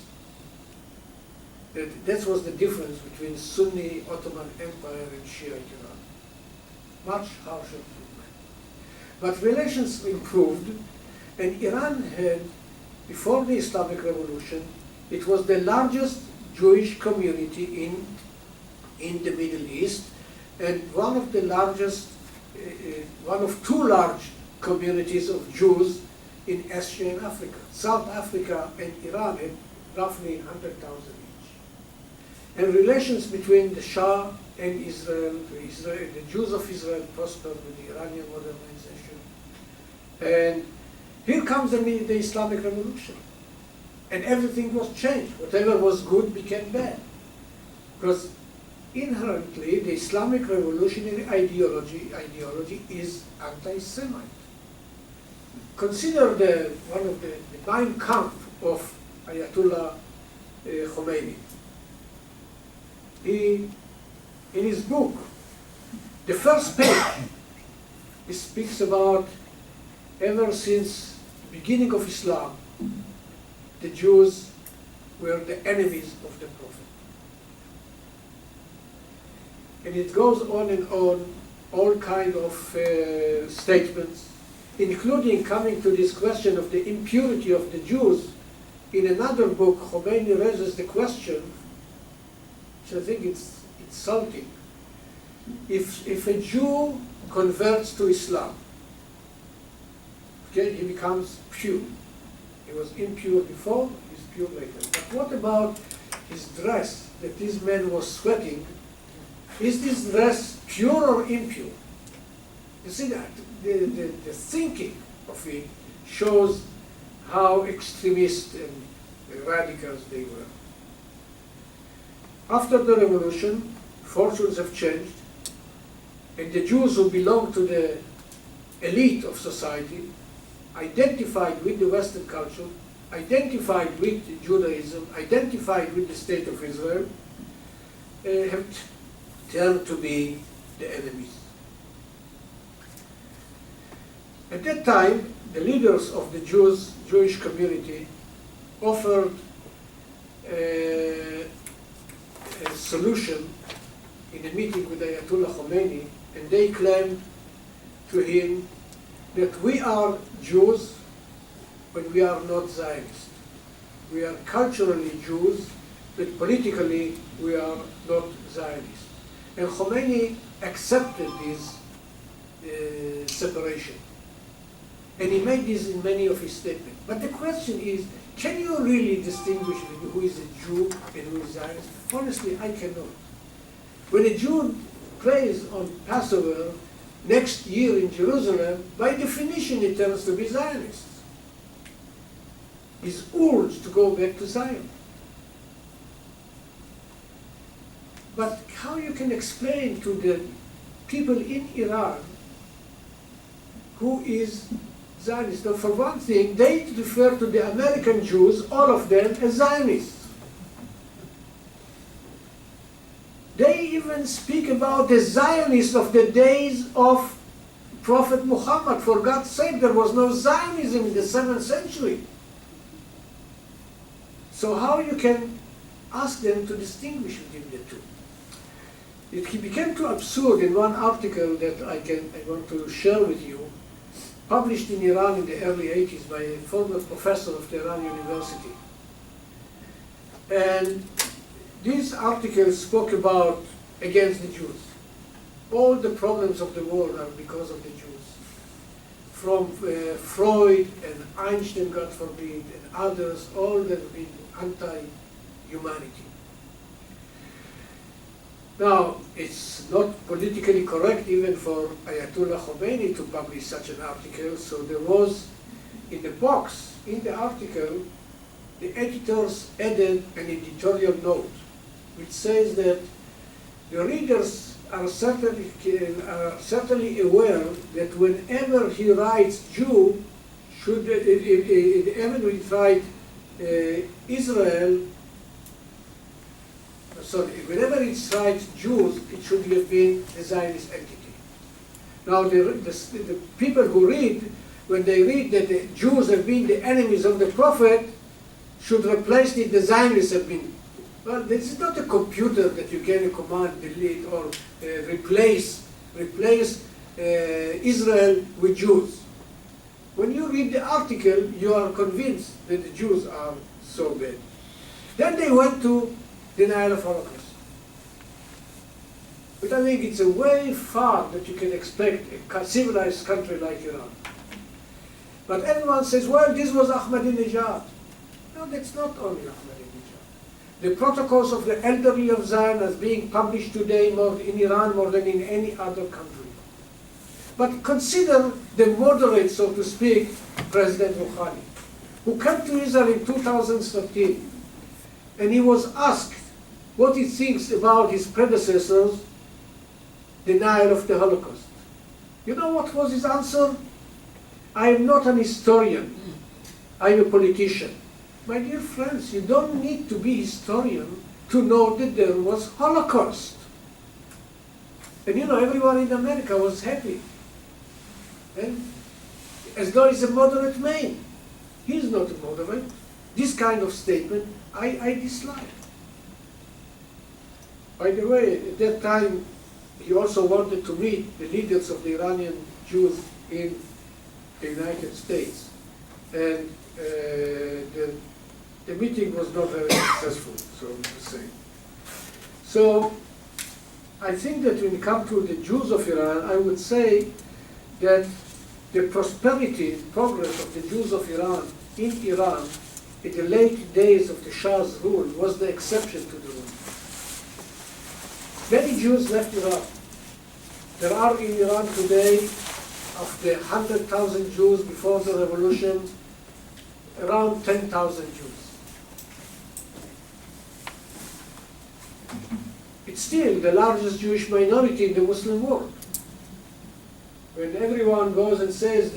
That was the difference between Sunni Ottoman Empire and Shiite Iran. Much harsher treatment. But relations improved, and Iran had, before the Islamic Revolution, it was the largest Jewish community in the Middle East, and one of the largest, one of two large communities of Jews in Asia and Africa. South Africa and Iran had roughly 100,000 each. And relations between the Shah and Israel, the Jews of Israel prospered with the Iranian modernization. And here comes the Islamic Revolution. And everything was changed. Whatever was good became bad. Because inherently, the Islamic revolutionary ideology is anti-Semite. Consider one of the Mein Kampf of Ayatollah Khomeini. In his book, the first page, he speaks about ever since the beginning of Islam, the Jews were the enemies of the Prophet. And it goes on and on, all kind of statements, including coming to this question of the impurity of the Jews. In another book, Khomeini raises the question, which I think it's insulting. If a Jew converts to Islam, okay, he becomes pure. He was impure before, he's pure later. But what about his dress that this man was sweating? Is this dress pure or impure? You see that the thinking of it shows how extremist and radicals they were. After the revolution, fortunes have changed, and the Jews who belong to the elite of society, identified with the Western culture, identified with Judaism, identified with the State of Israel, have turned to be the enemies. At that time, the leaders of the Jewish community offered a solution in a meeting with Ayatollah Khomeini, and they claimed to him that we are Jews, but we are not Zionists. We are culturally Jews, but politically we are not Zionists. And Khomeini accepted this separation. And he made this in many of his statements. But the question is, can you really distinguish who is a Jew and who is Zionist? Honestly, I cannot. When a Jew prays on Passover next year in Jerusalem, by definition it turns to be Zionist. He's urged to go back to Zion. But how you can explain to the people in Iran who is Zionist? Now, for one thing, they refer to the American Jews, all of them, as Zionists. They even speak about the Zionists of the days of Prophet Muhammad. For God's sake, there was no Zionism in the 7th century. So how you can ask them to distinguish between the two? It became too absurd in one article that I want to share with you, published in Iran in the early 80s by a former professor of Tehran University. And this article spoke about against the Jews. All the problems of the world are because of the Jews. From Freud and Einstein, God forbid, and others, all that have been anti-humanity. Now, it's not politically correct even for Ayatollah Khomeini to publish such an article, so there was, in the box, in the article, the editors added an editorial note, which says that the readers are certainly aware that whenever he writes Jew, whenever he writes Israel, whenever it writes Jews, it should have been a Zionist entity. Now, the people who read when they read that the Jews have been the enemies of the Prophet, should replace it, the Zionists have been. Well, this is not a computer that you can command, delete, or replace Israel with Jews. When you read the article, you are convinced that the Jews are so bad. Then they went to denial of Holocaust. But I think it's a way far that you can expect a civilized country like Iran. But everyone says, well, this was Ahmadinejad. No, that's not only Ahmadinejad. The protocols of the elderly of Zion are being published today more in Iran more than in any other country. But consider the moderate, so to speak, President Rouhani, who came to Israel in 2013, and he was asked what he thinks about his predecessors' denial of the Holocaust. You know what was his answer? I am not an historian. I am a politician. My dear friends, you don't need to be a historian to know that there was Holocaust. And you know, everyone in America was happy. And as though he's a moderate man. He's not a moderate. This kind of statement, I dislike. By the way, at that time, he also wanted to meet the leaders of the Iranian Jews in the United States. And the meeting was not very successful, so to say. So I think that when it comes to the Jews of Iran, I would say that the prosperity and progress of the Jews of Iran in Iran in the late days of the Shah's rule was the exception to the rule. Many Jews left Iran. There are in Iran today, of the 100,000 Jews before the revolution, around 10,000 Jews. It's still the largest Jewish minority in the Muslim world. When everyone goes and says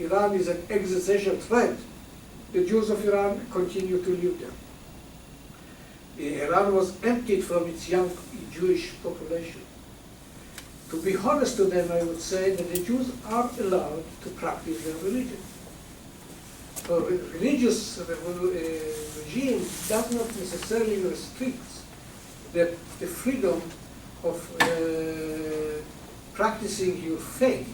Iran is an existential threat, the Jews of Iran continue to live there. Iran was emptied from its young Jewish population. To be honest to them, I would say that the Jews are allowed to practice their religion. A religious regime does not necessarily restrict the freedom of practicing your faith,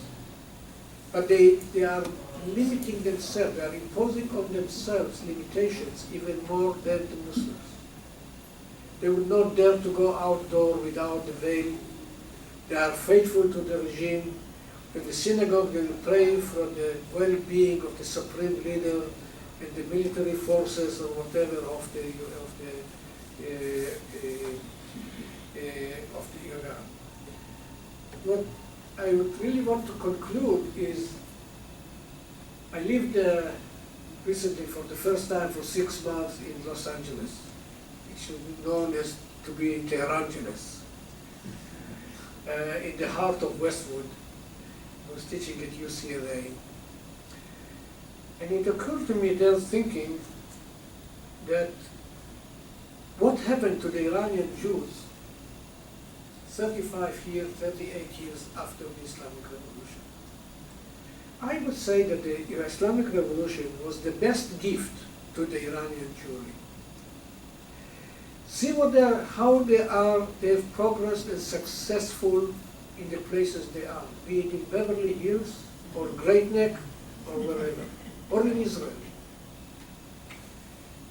but they are limiting themselves, they are imposing on themselves limitations even more than the Muslims. They would not dare to go outdoor without the veil. They are faithful to the regime. In the synagogue, they will pray for the well-being of the supreme leader and the military forces or whatever of the Iran. What I would really want to conclude is, I lived recently for the first time for 6 months in Los Angeles. It should be known as to be in Tehrangeles, in the heart of Westwood. I was teaching at UCLA. And it occurred to me there thinking that what happened to the Iranian Jews 35 years, 38 years after the Islamic Revolution. I would say that the Islamic Revolution was the best gift to the Iranian Jewry. See how they have progressed and successful in the places they are, be it in Beverly Hills or Great Neck or wherever, or in Israel.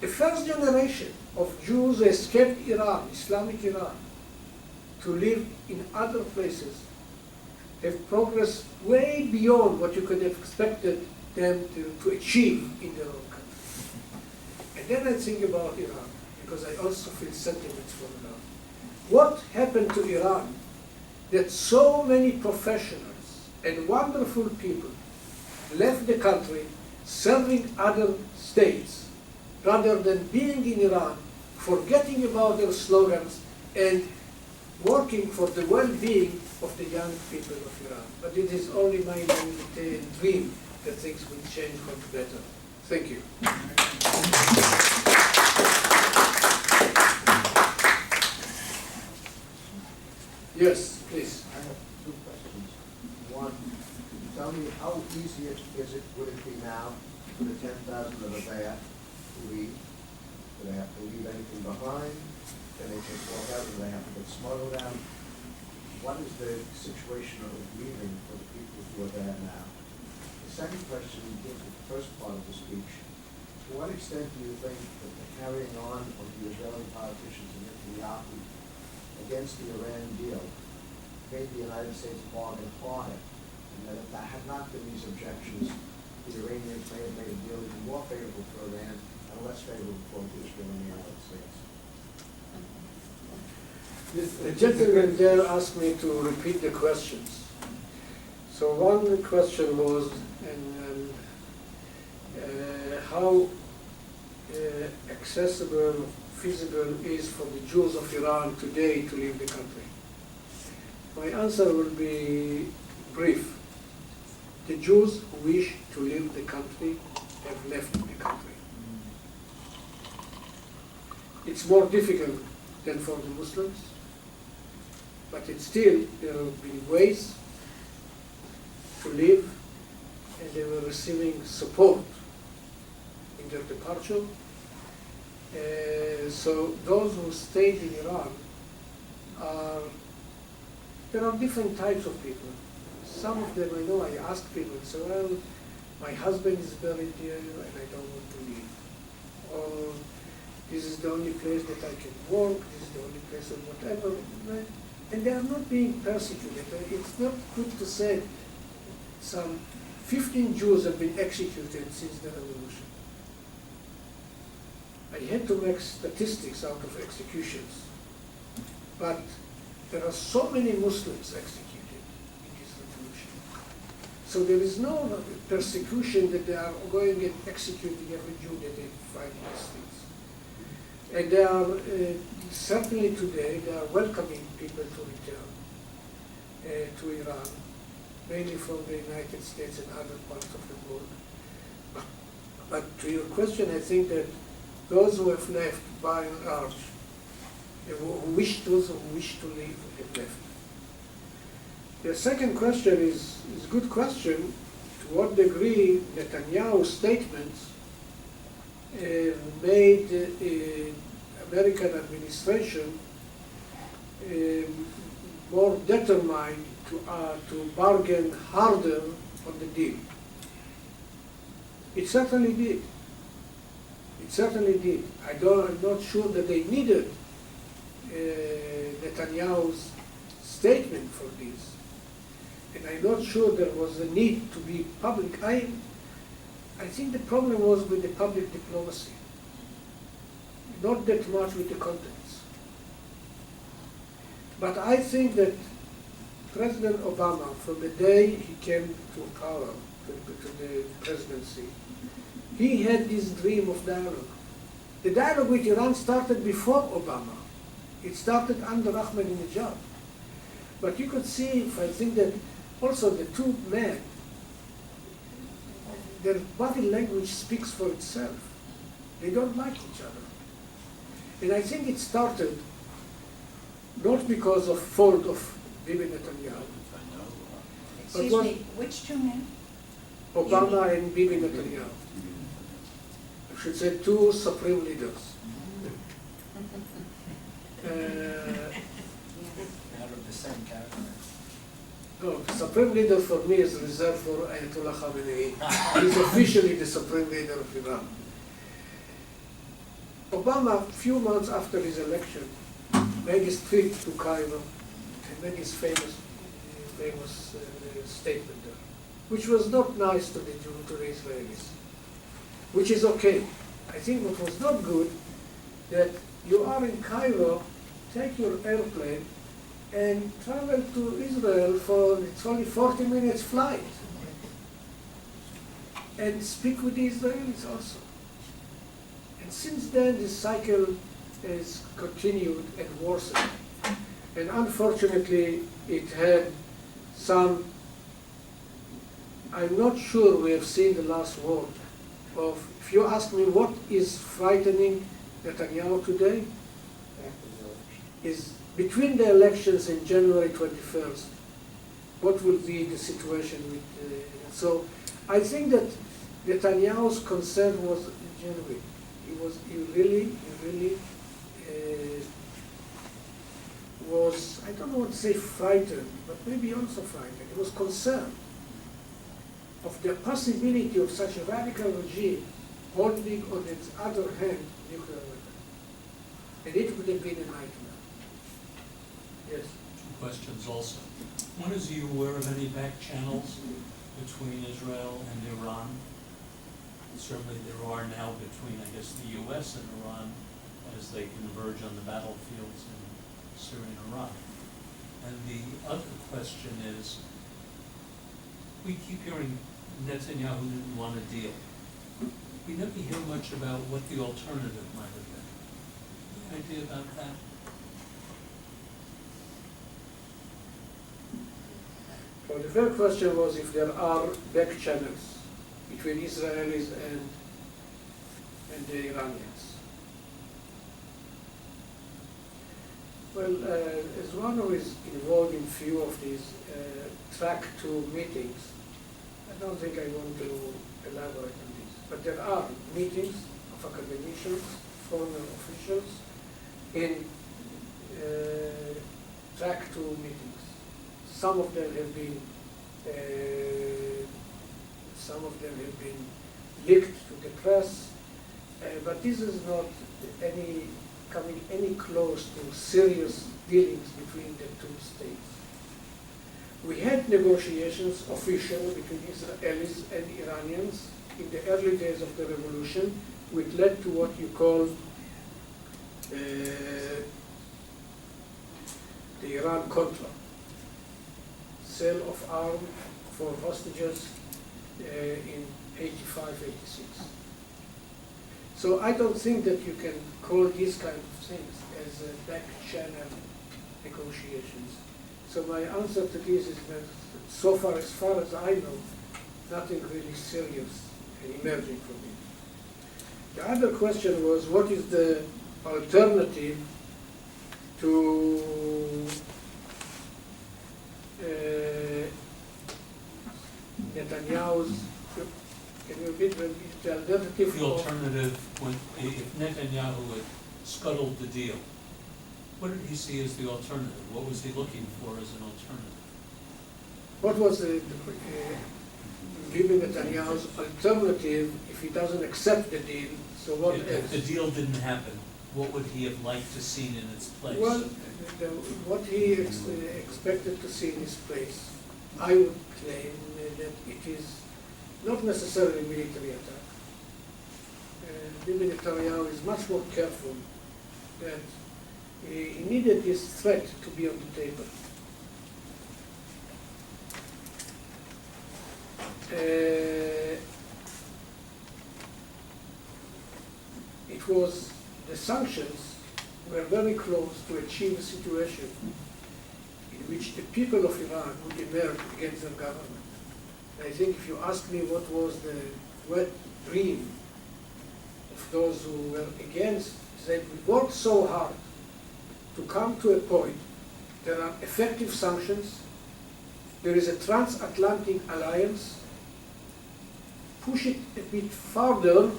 The first generation of Jews escaped Iran, Islamic Iran, to live in other places, have progressed way beyond what you could have expected them to achieve in their own country. And then I think about Iran, because I also feel sentiments from Iran. What happened to Iran that so many professionals and wonderful people left the country serving other states rather than being in Iran, forgetting about their slogans and working for the well-being of the young people of Iran. But it is only my naivete and dream that things will change for the better. Thank you. Yes, please. I have 2 questions. One, tell me how easy would it be now for the 10,000 of the Bayat to leave? Do they have to leave anything behind? Can they just walk out? Do they have to get smuggled out? What is the situation of leaving for the people who are there now? The second question deals with the first part of the speech. To what extent do you think that the carrying on of the Israeli politicians and Netanyahu against the Iran deal made the United States bargain harder, and that if there had not been these objections, the Iranians may have made a deal even more favorable for Iran and less favorable for Israel and the United States? The gentleman there asked me to repeat the questions. So one question was how accessible, feasible is for the Jews of Iran today to leave the country. My answer will be brief. The Jews who wish to leave the country have left the country. It's more difficult than for the Muslims, but it's still, there have been ways to live, and they were receiving support in their departure. So those who stayed in Iran there are different types of people. Some of them I know, I ask people, so well, my husband is buried here and I don't want to leave. Or this is the only place that I can work, this is the only place or whatever. And they are not being persecuted. It's not good to say some 15 Jews have been executed since the revolution. I had to make statistics out of executions, but there are so many Muslims executed in this revolution. So there is no persecution that they are going and executing every Jew that they find in the streets. And they are, certainly today, they are welcoming people to return to Iran, mainly from the United States and other parts of the world. But to your question, I think that those who have left, by and large, those who wish to leave, have left. The second question is a good question. To what degree Netanyahu's statements made the American administration more determined to bargain harder on the deal? It certainly did. It certainly did. I'm not sure that they needed Netanyahu's statement for this. And I'm not sure there was a need to be public. I think the problem was with the public diplomacy, not that much with the contents. But I think that President Obama, from the day he came to power, to the presidency, he had this dream of dialogue. The dialogue with Iran started before Obama. It started under Ahmadinejad. But you could see, I think that also the two men, their body language speaks for itself. They don't like each other. And I think it started not because of fault of Bibi Netanyahu. Excuse me, which two men? Obama and Bibi Netanyahu. I should say two supreme leaders. Out of the same category. No, the supreme leader for me is reserved for Ayatollah Khamenei. He's officially the supreme leader of Iran. Obama, a few months after his election, made his trip to Cairo and made his famous statement there, which was not nice to the Israelis, which is okay. I think what was not good, that you are in Cairo, take your airplane and travel to Israel it's only 40 minutes flight. And speak with the Israelis also. And since then, this cycle has continued and worsened. And unfortunately, it had some, I'm not sure we have seen the last word of, if you ask me what is frightening Netanyahu today, is between the elections in January 21st what will be the situation with, so I think that Netanyahu's concern was genuine. He really was, I don't know what to say frightened, but maybe also frightened. He was concerned of the possibility of such a radical regime holding on its other hand nuclear weapon. And it would have been a nightmare. Yes. Two questions also. One, is you aware of any back channels between Israel and Iran? Certainly there are now between, I guess, the U.S. and Iran as they converge on the battlefields in Syria and Iraq. And the other question is, we keep hearing Netanyahu didn't want a deal. We never hear much about what the alternative might have been. Any idea about that? Well, the first question was if there are back channels between Israelis and the Iranians. Well, as one who is involved in few of these track 2 meetings, I don't think I want to elaborate on this, but there are meetings of academicians, former officials, in track 2 meetings. Some of them have been leaked to the press, but this is not coming any close to serious dealings between the two states. We had negotiations official between Israelis and Iranians in the early days of the revolution, which led to what you call the Iran-Contra, sale of arms for hostages in 85, 86. So I don't think that you can call these kind of things as back channel negotiations. So my answer to this is that so far as I know, nothing really serious emerging from it. The other question was, what is the alternative to Netanyahu's, can you repeat the alternative? The alternative, if Netanyahu had scuttled the deal, what did he see as the alternative? What was he looking for as an alternative? What was given Netanyahu's alternative if he doesn't accept the deal? So what if the deal didn't happen, what would he have liked to see in its place? Well, what he expected to see in his place, I would claim that it is not necessarily military attack. Bibi Netanyahu is much more careful that he needed this threat to be on the table. It was, the sanctions were very close to achieve a situation in which the people of Iran would emerge against their government. I think if you ask me what was the wet dream of those who were against, they worked so hard to come to a point. There are effective sanctions. There is a transatlantic alliance. Push it a bit further,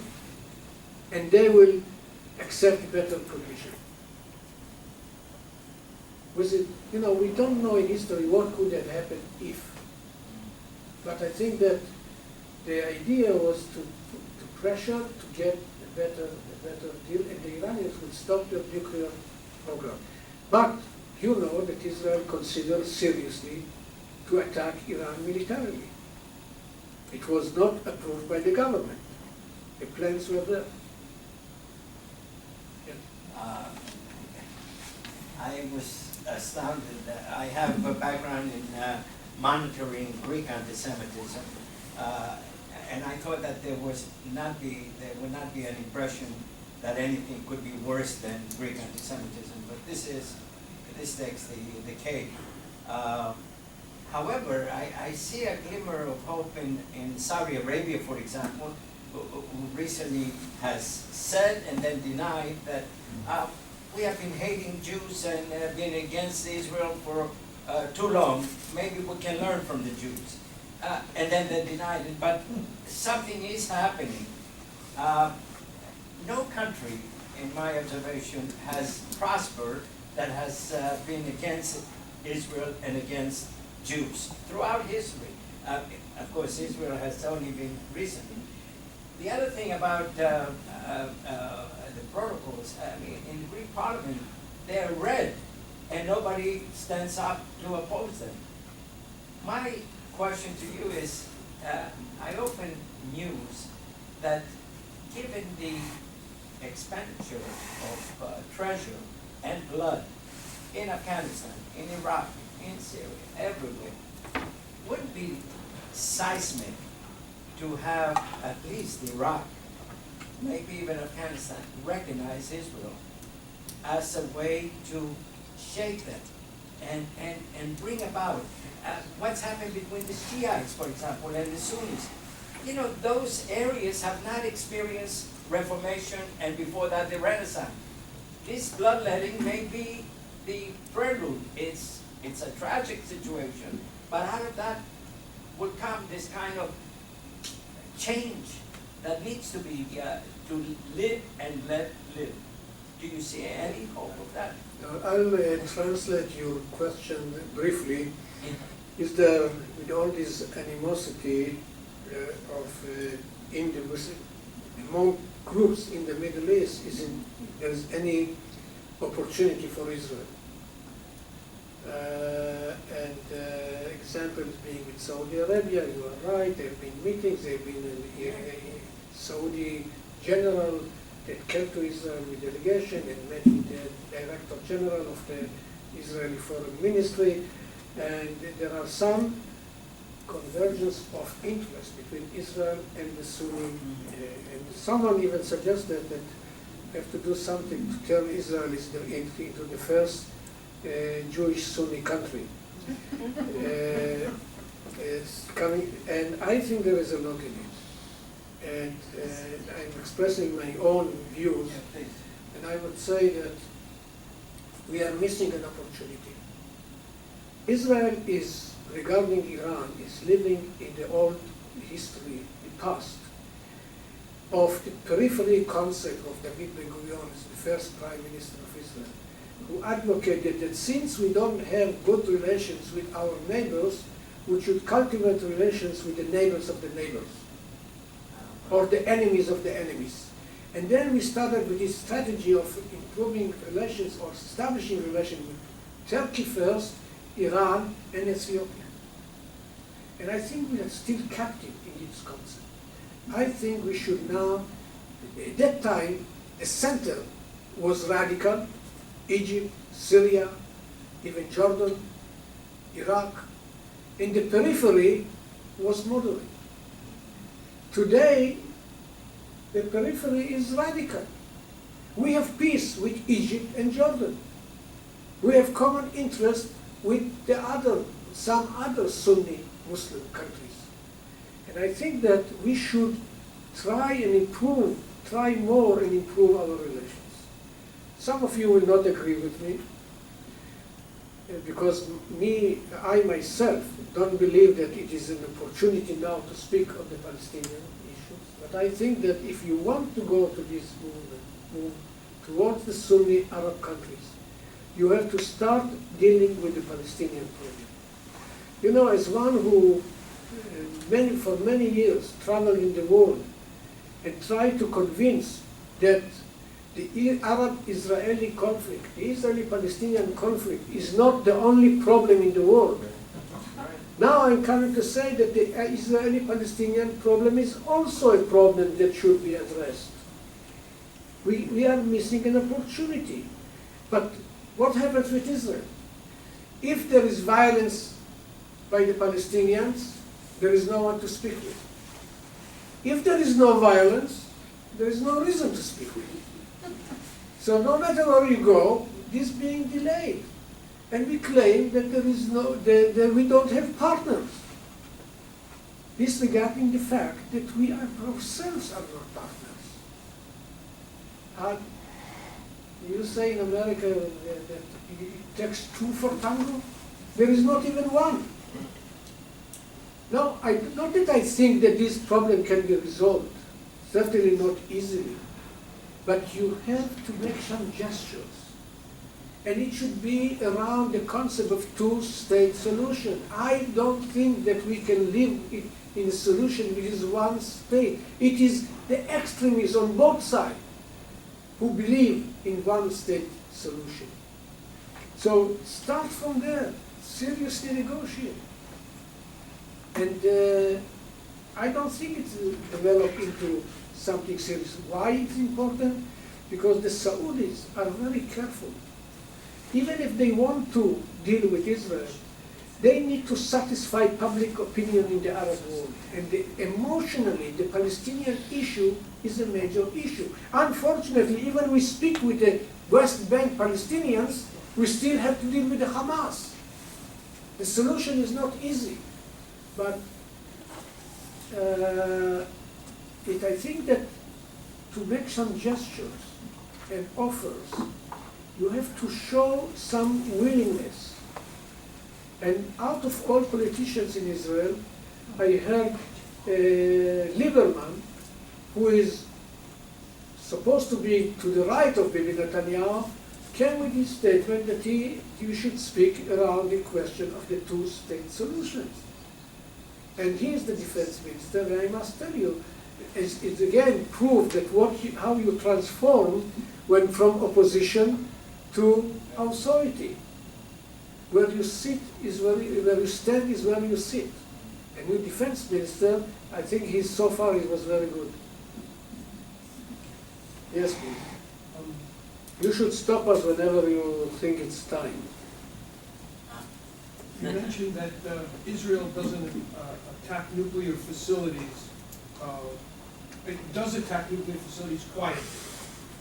and they will accept better conditions. Was it, we don't know in history what could have happened if. But I think that the idea was to pressure to get a better deal, and the Iranians would stop their nuclear program. But you know that Israel considered seriously to attack Iran militarily. It was not approved by the government. The plans were there. I was astounded. I have a background in monitoring Greek anti-Semitism, and I thought that there would not be an impression that anything could be worse than Greek anti-Semitism. But this takes the cake. However, I see a glimmer of hope in Saudi Arabia, for example, who recently has said and then denied that we have been hating Jews and been against Israel for too long, maybe we can learn from the Jews. And then they denied it, but something is happening. No country, in my observation, has prospered that has been against Israel and against Jews throughout history. Of course, Israel has only been recently. The other thing about the protocols, I mean, in the Greek Parliament, they're read, and nobody stands up to oppose them. My question to you is, I open news that given the expenditure of treasure and blood in Afghanistan, in Iraq, in Syria, everywhere, wouldn't be seismic to have at least Iraq, maybe even Afghanistan, recognize Israel as a way to shake them and bring about what's happened between the Shiites, for example, and the Sunnis. You know, those areas have not experienced Reformation and before that the Renaissance. This bloodletting may be the prelude. It's a tragic situation, but out of that will come this kind of change that needs to be to live and let live. Do you see any hope of that? I'll translate your question briefly. Is there, with all this animosity among groups in the Middle East, there is any opportunity for Israel? Examples being with Saudi Arabia, you are right, there have been meetings, there have been a Saudi general that came to Israel with delegation and met with the Director General of the Israeli Foreign Ministry, and there are some convergence of interest between Israel and the Sunni, and someone even suggested that we have to do something to turn Israel into the first Jewish Sunni country. It's coming, and I think there is a lot in it. And I'm expressing my own views, and I would say that we are missing an opportunity. Israel is, regarding Iran, is living in the old history, the past, of the periphery concept of David Ben-Gurion as the first Prime Minister of Israel, who advocated that since we don't have good relations with our neighbors, we should cultivate relations with the neighbors of the neighbors, or the enemies of the enemies. And then we started with this strategy of improving relations or establishing relations with Turkey first, Iran, and Ethiopia. And I think we are still captive in this concept. I think we should now, at that time, the center was radical, Egypt, Syria, even Jordan, Iraq, and the periphery was moderate. Today, the periphery is radical. We have peace with Egypt and Jordan. We have common interest with some other Sunni Muslim countries. And I think that we should try more and improve our relations. Some of you will not agree with me, because I myself don't believe that it is an opportunity now to speak of the Palestinian issues. But I think that if you want to go to this move towards the Sunni Arab countries, you have to start dealing with the Palestinian problem. You know, as one who for many years traveled in the world and tried to convince that the Arab-Israeli conflict, the Israeli-Palestinian conflict, is not the only problem in the world. Now I'm coming to say that the Israeli-Palestinian problem is also a problem that should be addressed. We are missing an opportunity. But what happens with Israel? If there is violence by the Palestinians, there is no one to speak with. If there is no violence, there is no reason to speak with. So no matter where you go, this is being delayed. And we claim that that we don't have partners, disregarding the fact that we ourselves are not partners. You say in America that it takes two for tango? There is not even one. No, not that I think that this problem can be resolved, certainly not easily, but you have to make some gestures. And it should be around the concept of two-state solution. I don't think that we can live in a solution which is one state. It is the extremists on both sides who believe in one-state solution. So start from there, seriously negotiate. And I don't think it's developed into something serious. Why it's important? Because the Saudis are very careful. Even if they want to deal with Israel, they need to satisfy public opinion in the Arab world. And emotionally, the Palestinian issue is a major issue. Unfortunately, even we speak with the West Bank Palestinians, we still have to deal with the Hamas. The solution is not easy. But I think that to make some gestures and offers, you have to show some willingness. And out of all politicians in Israel, I heard Lieberman, who is supposed to be to the right of Bibi Netanyahu, came with his statement that you should speak around the question of the two-state solutions. And he is the defense minister, and I must tell you, it's again proved that how you transform when from opposition to authority. Where you sit is where you stand is where you sit. And with defense minister, I think so far he was very good. Yes, please. You should stop us whenever you think it's time. You mentioned that Israel doesn't attack nuclear facilities. It does attack nuclear facilities quietly,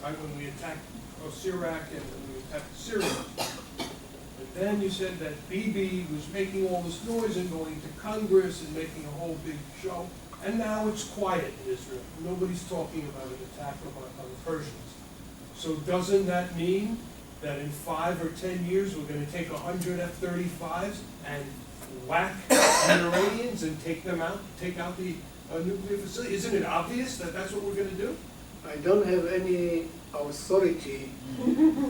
right? When we attacked Iraq and when we attacked Syria. But then you said that Bibi was making all this noise and going to Congress and making a whole big show. And now it's quiet in Israel. Nobody's talking about an attack on the Persians. So doesn't that mean that in 5 or 10 years we're going to take 100 F-35s and whack the Iranians and take out the nuclear facility? Isn't it obvious that that's what we're going to do? I don't have any authority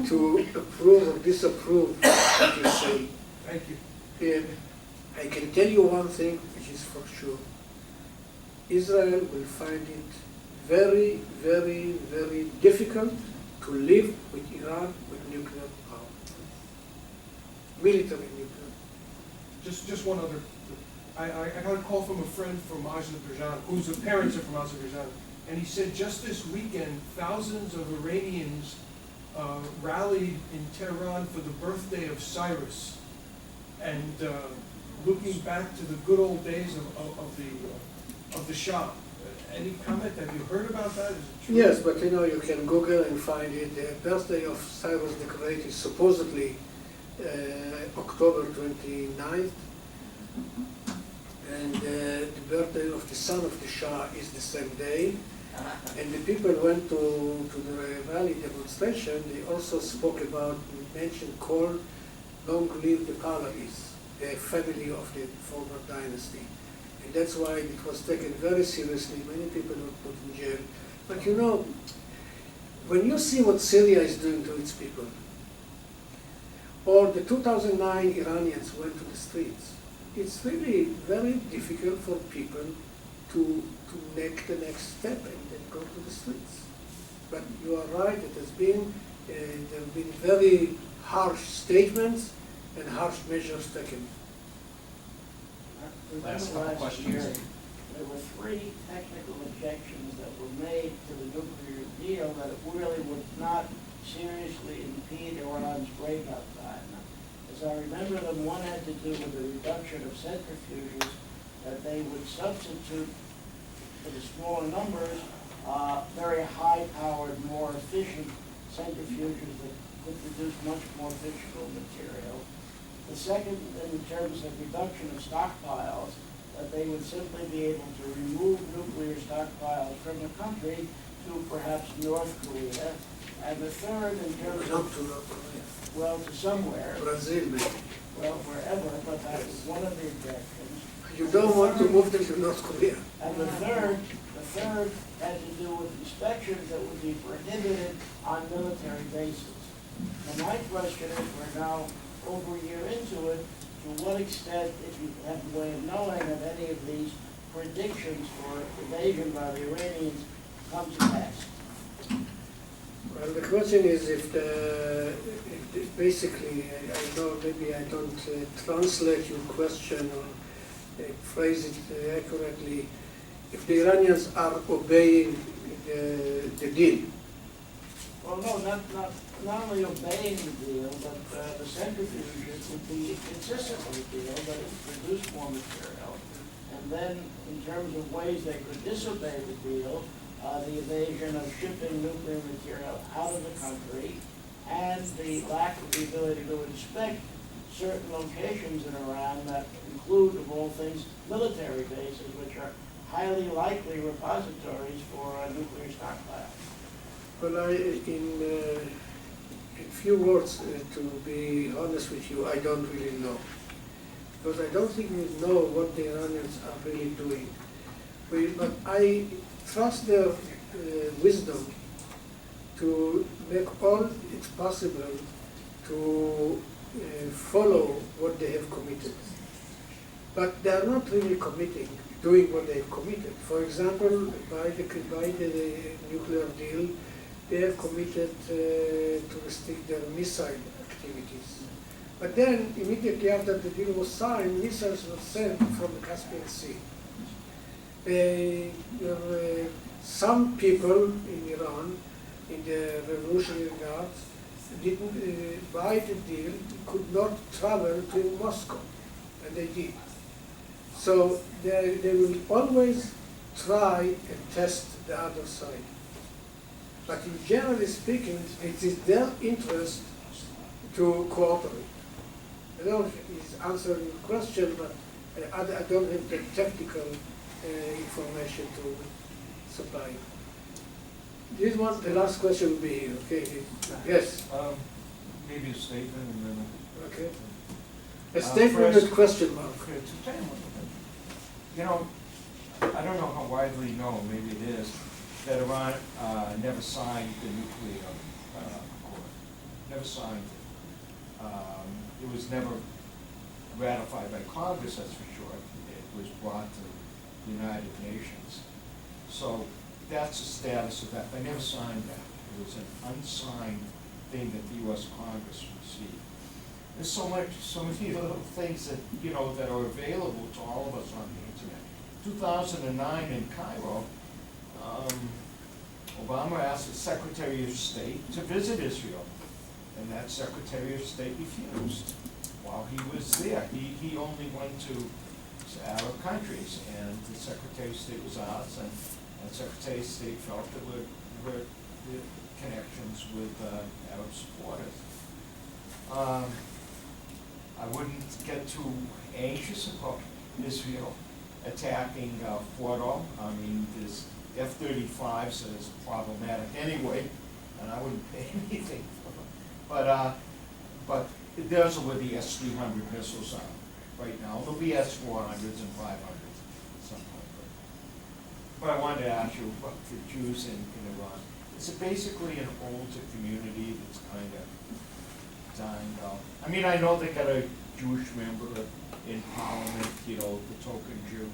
to approve or disapprove what you say. Thank you. I can tell you one thing which is for sure. Israel will find it very, very, very difficult to live with Iran with nuclear power. Military nuclear. Just one other. I got a call from a friend from Azerbaijan, whose parents are from Azerbaijan, and he said just this weekend, thousands of Iranians rallied in Tehran for the birthday of Cyrus, and looking back to the good old days of the Shah. Any comment? Have you heard about that? Is it true? Yes, but you can Google and find it. The birthday of Cyrus the Great is supposedly October 29th. And the birthday of the son of the Shah is the same day. And the people went to the rally demonstration. They also spoke about, called Long Live the Pahlavis, the family of the former dynasty. And that's why it was taken very seriously. Many people were put in jail. But when you see what Syria is doing to its people, or the 2009 Iranians went to the streets, it's really very difficult for people to make the next step and then go to the streets. But you are right, there have been very harsh statements and harsh measures taken. Last year, there were 3 technical objections that were made to the nuclear deal that it really would not seriously impede Iran's breakup time. As I remember them, one had to do with the reduction of centrifuges, that they would substitute for the smaller numbers very high-powered, more efficient centrifuges that could produce much more fissionable material. The second, in terms of reduction of stockpiles, that they would simply be able to remove nuclear stockpiles from the country to perhaps North Korea. And the third, in terms of, Not to North Korea. well, to somewhere. Brazil, maybe. well, forever, but that was one of the objections. You don't want to move them to North Korea. And the third had to do with inspections that would be prohibited on military bases. And my question is, we're now over a year into it, to what extent, if you have a way of knowing if any of these predictions for invasion by the Iranians come to pass? Well, the question is if basically, I know maybe I don't translate your question or phrase it accurately, if the Iranians are obeying the deal. Well, no, not only obeying the deal, but the centrifuges would be consistent with the deal, but it would produce more material. And then, in terms of ways they could disobey the deal, the evasion of shipping nuclear material out of the country, and the lack of the ability to inspect certain locations in Iran that include, of all things, military bases, which are highly likely repositories for a nuclear stockpile. Well, in few words, to be honest with you, I don't really know. Because I don't think we know what the Iranians are really doing. But I trust their wisdom to make all it's possible to follow what they have committed. But they are not really doing what they have committed. For example, by the nuclear deal, they have committed to restrict their missile activities. But then, immediately after the deal was signed, missiles were sent from the Caspian Sea. Some people in Iran, in the Revolutionary Guards, didn't buy the deal, could not travel to Moscow, and they did. So they will always try and test the other side. But in generally speaking, it is their interest to cooperate. I don't know if it's answering your question, but I don't have the technical information to supply. This one, the last question will be here, okay? Yes? Maybe a statement and then. Okay. A statement with question mark. Okay, you know, I don't know how widely known, maybe it is, that Iran never signed the nuclear accord. Never signed it. It was never ratified by Congress, that's for sure. It was brought to the United Nations. So that's the status of that. They never signed that. It was an unsigned thing that the U.S. Congress received. There's so many little things that, you know, that are available to all of us on the internet. 2009 in Cairo, Obama asked the Secretary of State to visit Israel, and that Secretary of State refused. While he was there, he only went to Arab countries, and the Secretary of State was asked, and the Secretary of State felt there were connections with Arab supporters. I wouldn't get too anxious about Israel attacking Fordo. I mean, there's F-35s that is problematic anyway, and I wouldn't pay anything for them. But those are where the S-300 missiles are right now. There'll be S-400s and 500s at some point. But I wanted to ask you about the Jews in Iran. Is it basically an older community that's kind of dying out? I mean, I know they got a Jewish member in parliament, you know, the token Jew.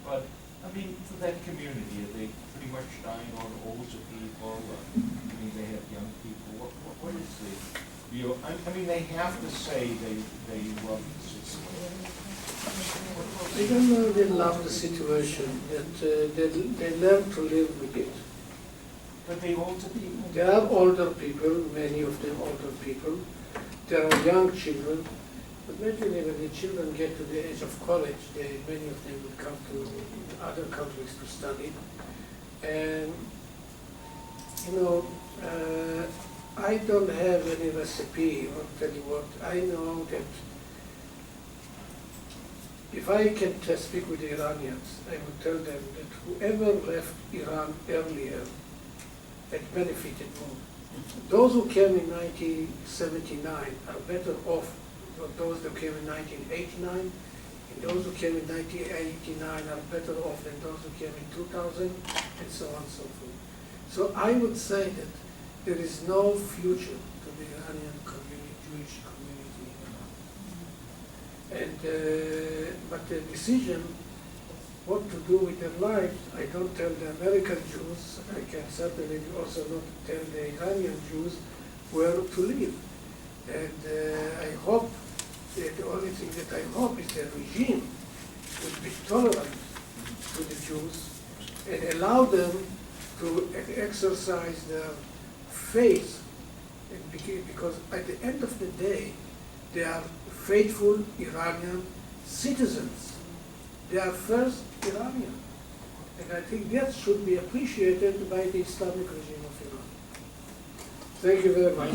But, I mean, for that community, are they pretty much dying out older people? I mean, they have young people. What is the view? I mean, they have to say they love the situation. I don't know they love the situation, that they learn to live with it. But they older people? There are older people, many of them older people. There are young children. But naturally, when the children get to the age of college, many of them will come to other countries to study. And, you know, I don't have any recipe, I'll tell you what. I know that if I can speak with the Iranians, I would tell them that whoever left Iran earlier had benefited more. Those who came in 1979 are better off those that came in 1989, and those who came in 1989 are better off than those who came in 2000, and so on and so forth. So I would say that there is no future to the Iranian community, Jewish community in Iran. And, but the decision what to do with their lives, I don't tell the American Jews, I can certainly also not tell the Iranian Jews where to live. And I hope, the only thing that I hope is the regime would be tolerant to the Jews and allow them to exercise their faith, because at the end of the day, they are faithful Iranian citizens. They are first Iranian. And I think that should be appreciated by the Islamic regime of Iran. Thank you very much.